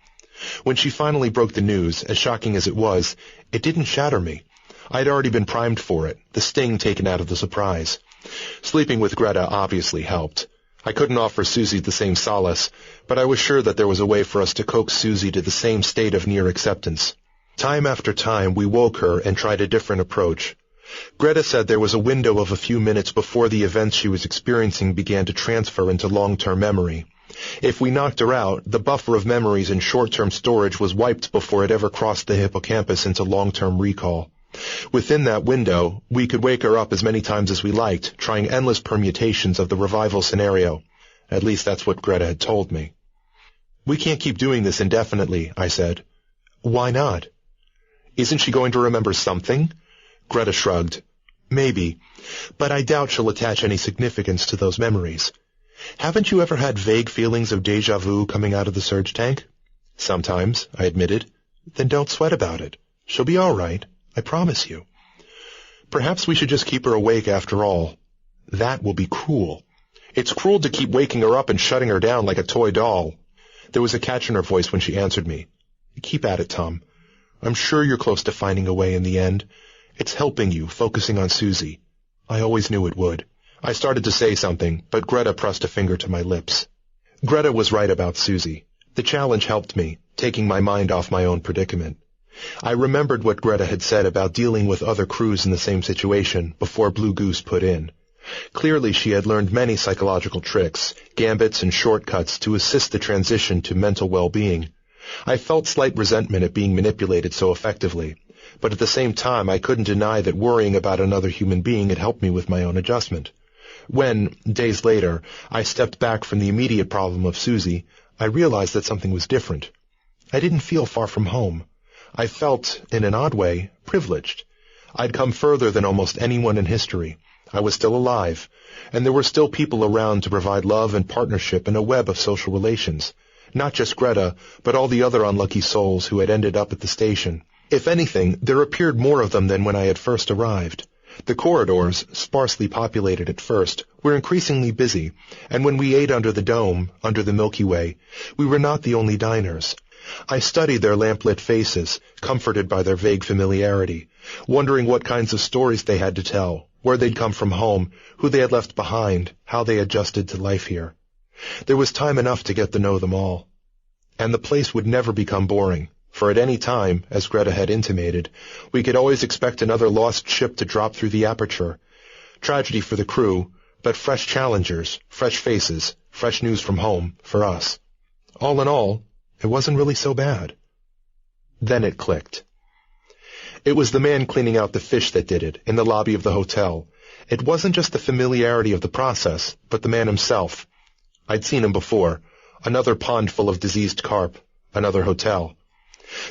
When she finally broke the news, as shocking as it didn't shatter me. I'd already been primed for it, the sting taken out of the surprise. Sleeping with Greta obviously helped. I couldn't offer Susie the same solace, but I was sure that there was a way for us to coax Susie to the same state of near acceptance. Time after time, we woke her and tried a different approach. Greta said there was a window of a few minutes before the events she was experiencing began to transfer into long-term memory. If we knocked her out, the buffer of memories in short-term storage was wiped before it ever crossed the hippocampus into long-term recall. Within that window, we could wake her up as many times as we liked, trying endless permutations of the revival scenario. At least that's what Greta had told me. We can't keep doing this indefinitely, I said. Why not? Isn't she going to remember something? Greta shrugged. Maybe, but I doubt she'll attach any significance to those memories. Haven't you ever had vague feelings of déjà vu coming out of the surge tank? Sometimes, I admitted. Then don't sweat about it. She'll be all right. I promise you. Perhaps we should just keep her awake after all. That will be cruel. It's cruel to keep waking her up and shutting her down like a toy doll. There was a catch in her voice when she answered me. Keep at it, Tom. I'm sure you're close to finding a way in the end. It's helping you, focusing on Susie. I always knew it would. I started to say something, but Greta pressed a finger to my lips. Greta was right about Susie. The challenge helped me, taking my mind off my own predicament. I remembered what Greta had said about dealing with other crews in the same situation before Blue Goose put in. Clearly she had learned many psychological tricks, gambits and shortcuts to assist the transition to mental well-being. I felt slight resentment at being manipulated so effectively, but at the same time I couldn't deny that worrying about another human being had helped me with my own adjustment. When, days later, I stepped back from the immediate problem of Susie, I realized that something was different. I didn't feel far from home. I felt, in an odd way, privileged. I'd come further than almost anyone in history. I was still alive, and there were still people around to provide love and partnership in a web of social relations. Not just Greta, but all the other unlucky souls who had ended up at the station. If anything, there appeared more of them than when I had first arrived. The corridors, sparsely populated at first, were increasingly busy, and when we ate under the dome, under the Milky Way, we were not the only diners. I studied their lamplit faces, comforted by their vague familiarity, wondering what kinds of stories they had to tell, where they'd come from home, who they had left behind, how they adjusted to life here. There was time enough to get to know them all. And the place would never become boring, for at any time, as Greta had intimated, we could always expect another lost ship to drop through the aperture. Tragedy for the crew, but fresh challengers, fresh faces, fresh news from home, for us. All in all, it wasn't really so bad. Then it clicked. It was the man cleaning out the fish that did it, in the lobby of the hotel. It wasn't just the familiarity of the process, but the man himself. I'd seen him before. Another pond full of diseased carp. Another hotel.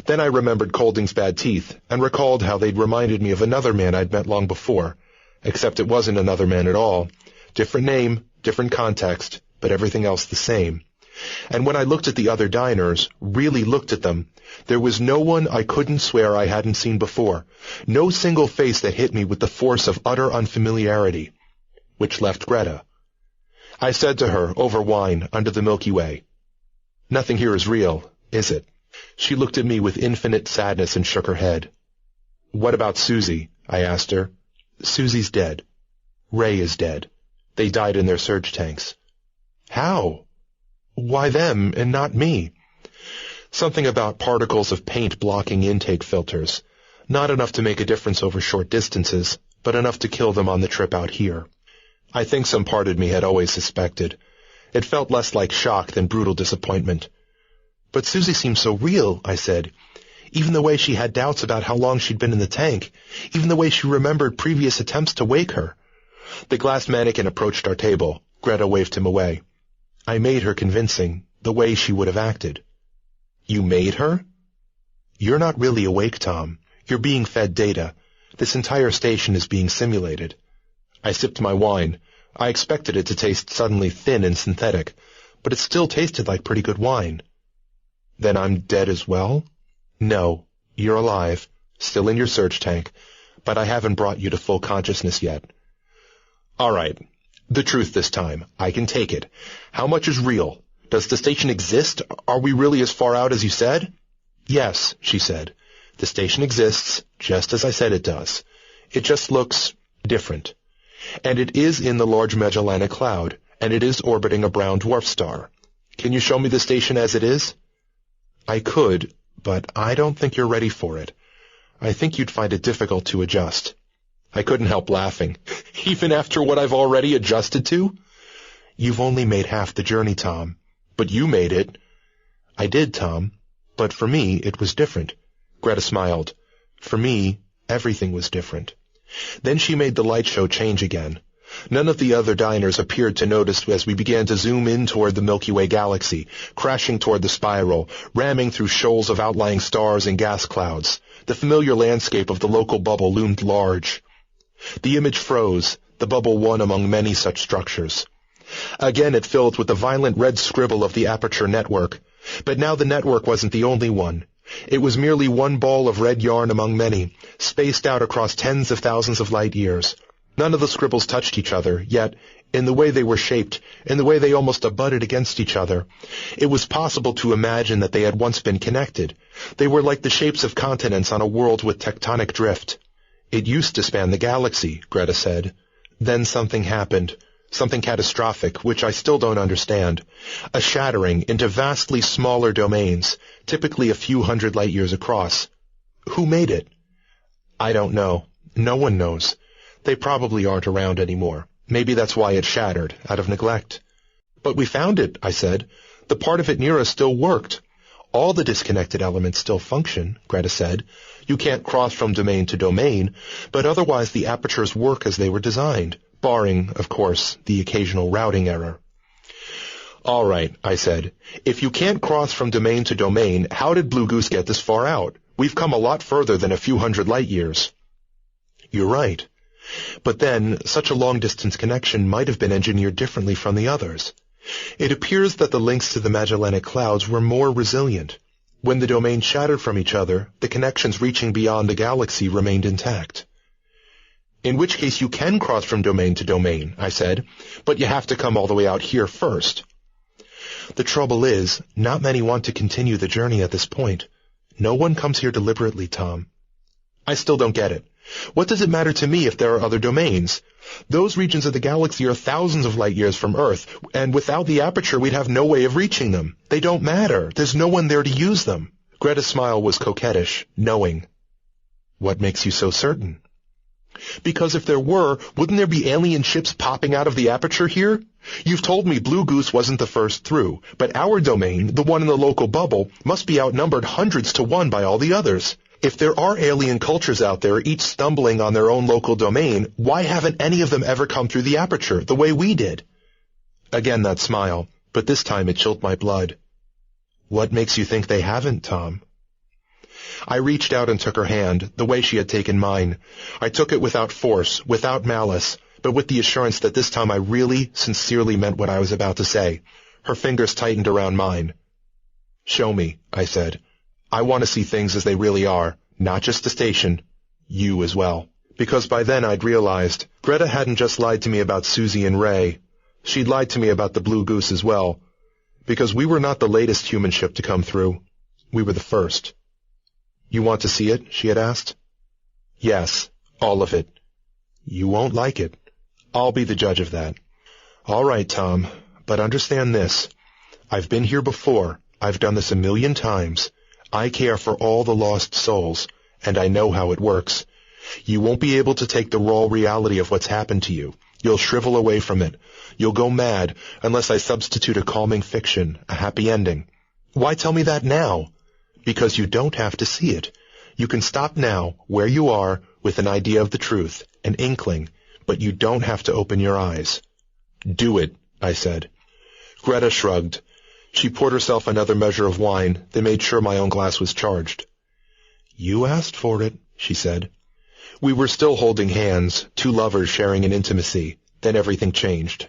Then I remembered Colding's bad teeth, and recalled how they'd reminded me of another man I'd met long before. Except it wasn't another man at all. Different name, different context, but everything else the same. And when I looked at the other diners, really looked at them, there was no one I couldn't swear I hadn't seen before. No single face that hit me with the force of utter unfamiliarity. Which left Greta. I said to her, over wine, under the Milky Way, "Nothing here is real, is it?" She looked at me with infinite sadness and shook her head. "What about Susie?" I asked her. "Susie's dead. Ray is dead. They died in their surge tanks." "How? Why them and not me?" Something about particles of paint blocking intake filters. Not enough to make a difference over short distances, but enough to kill them on the trip out here. I think some part of me had always suspected. It felt less like shock than brutal disappointment. "But Susie seemed so real," I said. "Even the way she had doubts about how long she'd been in the tank. Even the way she remembered previous attempts to wake her." The glass mannequin approached our table. Greta waved him away. "I made her convincing, the way she would have acted." "You made her?" "You're not really awake, Tom. You're being fed data. This entire station is being simulated." I sipped my wine. I expected it to taste suddenly thin and synthetic, but it still tasted like pretty good wine. "Then I'm dead as well?" "No, you're alive, still in your surge tank, but I haven't brought you to full consciousness yet." "All right. The truth this time. I can take it. How much is real? Does the station exist? Are we really as far out as you said?" "Yes," she said. "The station exists, just as I said it does. It just looks different. And it is in the Large Magellanic Cloud, and it is orbiting a brown dwarf star. Can you show me the station as it is?" "I could, but I don't think you're ready for it. I think you'd find it difficult to adjust." I couldn't help laughing. "Even after what I've already adjusted to?" "You've only made half the journey, Tom." "But you made it." "I did, Tom. But for me, it was different." Greta smiled. "For me, everything was different." Then she made the light show change again. None of the other diners appeared to notice as we began to zoom in toward the Milky Way galaxy, crashing toward the spiral, ramming through shoals of outlying stars and gas clouds. The familiar landscape of the local bubble loomed large. The image froze, the bubble one among many such structures. Again it filled with the violent red scribble of the aperture network. But now the network wasn't the only one. It was merely one ball of red yarn among many, spaced out across tens of thousands of light years. None of the scribbles touched each other, yet, in the way they were shaped, in the way they almost abutted against each other, it was possible to imagine that they had once been connected. They were like the shapes of continents on a world with tectonic drift. "It used to span the galaxy," Greta said. "Then something happened. Something catastrophic, which I still don't understand. A shattering into vastly smaller domains, typically a few hundred light years across. Who made it?" "I don't know. No one knows. They probably aren't around anymore. Maybe that's why it shattered, out of neglect." "But we found it," I said. "The part of it near us still worked." "All the disconnected elements still function," Greta said. "You can't cross from domain to domain, but otherwise the apertures work as they were designed, barring, of course, the occasional routing error." "All right," I said. "If you can't cross from domain to domain, how did Blue Goose get this far out? We've come a lot further than a few hundred light years." "You're right. But then, such a long-distance connection might have been engineered differently from the others. It appears that the links to the Magellanic Clouds were more resilient. When the domains shattered from each other, the connections reaching beyond the galaxy remained intact." "In which case you can cross from domain to domain," I said, "but you have to come all the way out here first." "The trouble is, not many want to continue the journey at this point. No one comes here deliberately, Tom." "I still don't get it. What does it matter to me if there are other domains? Those regions of the galaxy are thousands of light years from Earth, and without the aperture we'd have no way of reaching them. They don't matter. There's no one there to use them." Greta's smile was coquettish, knowing. "What makes you so certain?" Because if there were, wouldn't there be alien ships popping out of the aperture here? You've told me Blue Goose wasn't the first through, but our domain, the one in the local bubble, must be outnumbered hundreds to one by all the others. If there are alien cultures out there, each stumbling on their own local domain, why haven't any of them ever come through the aperture, the way we did? Again that smile, but this time it chilled my blood. What makes you think they haven't, Tom? I reached out and took her hand, the way she had taken mine. I took it without force, without malice, but with the assurance that this time I really, sincerely meant what I was about to say. Her fingers tightened around mine. Show me, I said. I want to see things as they really are, not just the station, you as well. Because by then I'd realized Greta hadn't just lied to me about Susie and Ray. She'd lied to me about the Blue Goose as well. Because we were not the latest human ship to come through. We were the first. You want to see it? She had asked. Yes, all of it. You won't like it. I'll be the judge of that. All right, Tom, but understand this. I've been here before. I've done this 1,000,000 times. I care for all the lost souls, and I know how it works. You won't be able to take the raw reality of what's happened to you. You'll shrivel away from it. You'll go mad unless I substitute a calming fiction, a happy ending. Why tell me that now? Because you don't have to see it. You can stop now, where you are, with an idea of the truth, an inkling, but you don't have to open your eyes. Do it, I said. Greta shrugged. She poured herself another measure of wine, then made sure my own glass was charged. You asked for it, she said. We were still holding hands, two lovers sharing an intimacy. Then everything changed.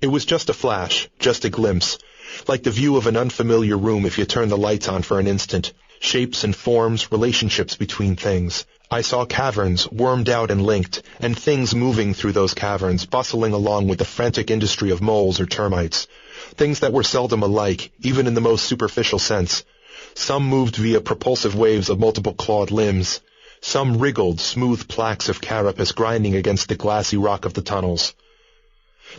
It was just a flash, just a glimpse, like the view of an unfamiliar room if you turn the lights on for an instant. Shapes and forms, relationships between things. I saw caverns, wormed out and linked, and things moving through those caverns, bustling along with the frantic industry of moles or termites. Things that were seldom alike, even in the most superficial sense. Some moved via propulsive waves of multiple clawed limbs. Some wriggled, smooth plaques of carapace grinding against the glassy rock of the tunnels.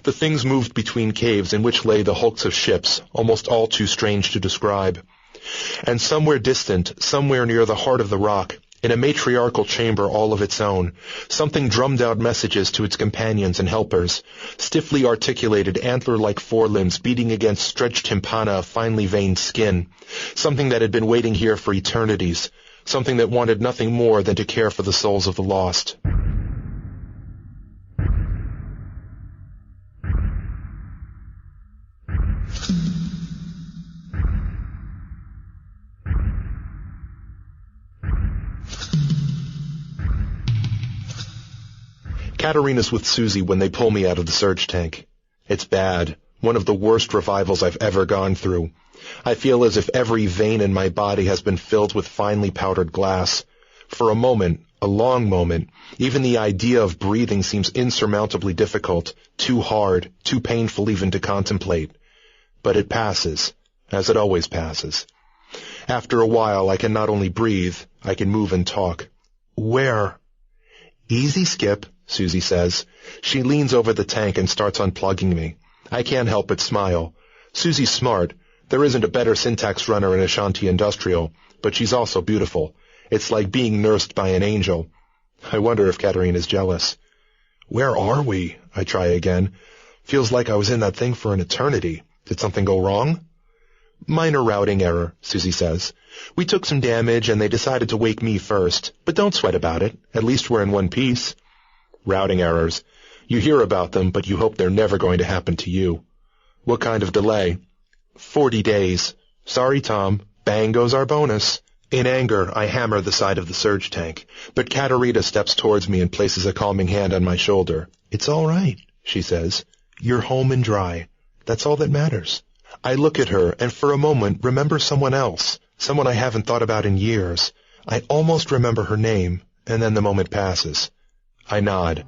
The things moved between caves in which lay the hulks of ships, almost all too strange to describe. And somewhere distant, somewhere near the heart of the rock, in a matriarchal chamber all of its own, something drummed out messages to its companions and helpers, stiffly articulated antler-like forelimbs beating against stretched tympana of finely veined skin, something that had been waiting here for eternities, something that wanted nothing more than to care for the souls of the lost. Katerina's with Susie when they pull me out of the surge tank. It's bad. One of the worst revivals I've ever gone through. I feel as if every vein in my body has been filled with finely powdered glass. For a moment, a long moment, even the idea of breathing seems insurmountably difficult, too hard, too painful even to contemplate. But it passes, as it always passes. After a while, I can not only breathe, I can move and talk. Where? Easy, Skip, Susie says. She leans over the tank and starts unplugging me. I can't help but smile. Susie's smart. There isn't a better syntax runner in Ashanti Industrial, but she's also beautiful. It's like being nursed by an angel. I wonder if Katerina's jealous. Where are we? I try again. Feels like I was in that thing for an eternity. Did something go wrong? Minor routing error, Susie says. We took some damage and they decided to wake me first, but don't sweat about it. At least we're in one piece. Routing errors. You hear about them, but you hope they're never going to happen to you. What kind of delay? 40 days. Sorry, Tom. Bang goes our bonus. In anger, I hammer the side of the surge tank, but Katerina steps towards me and places a calming hand on my shoulder. It's all right, she says. You're home and dry. That's all that matters. I look at her and for a moment remember someone else, someone I haven't thought about in years. I almost remember her name, and then the moment passes. I nod.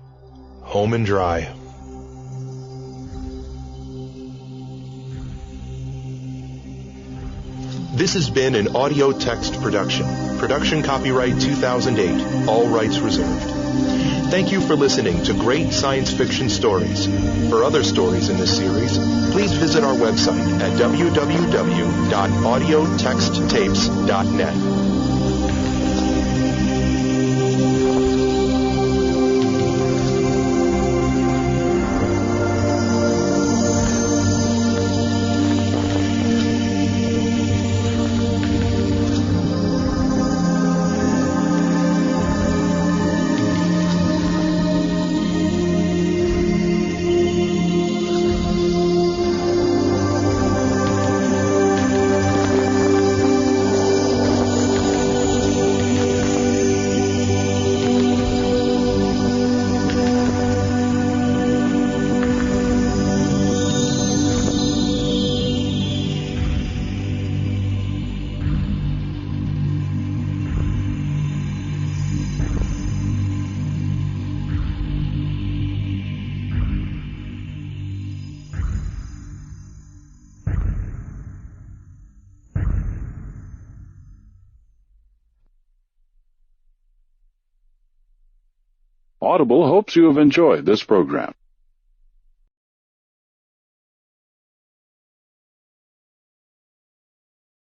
Home and dry. This has been an audio text production. Production copyright 2008. All rights reserved. Thank you for listening to Great Science Fiction Stories. For other stories in this series, please visit our website at www.audiotexttapes.net. Audible hopes you have enjoyed this program.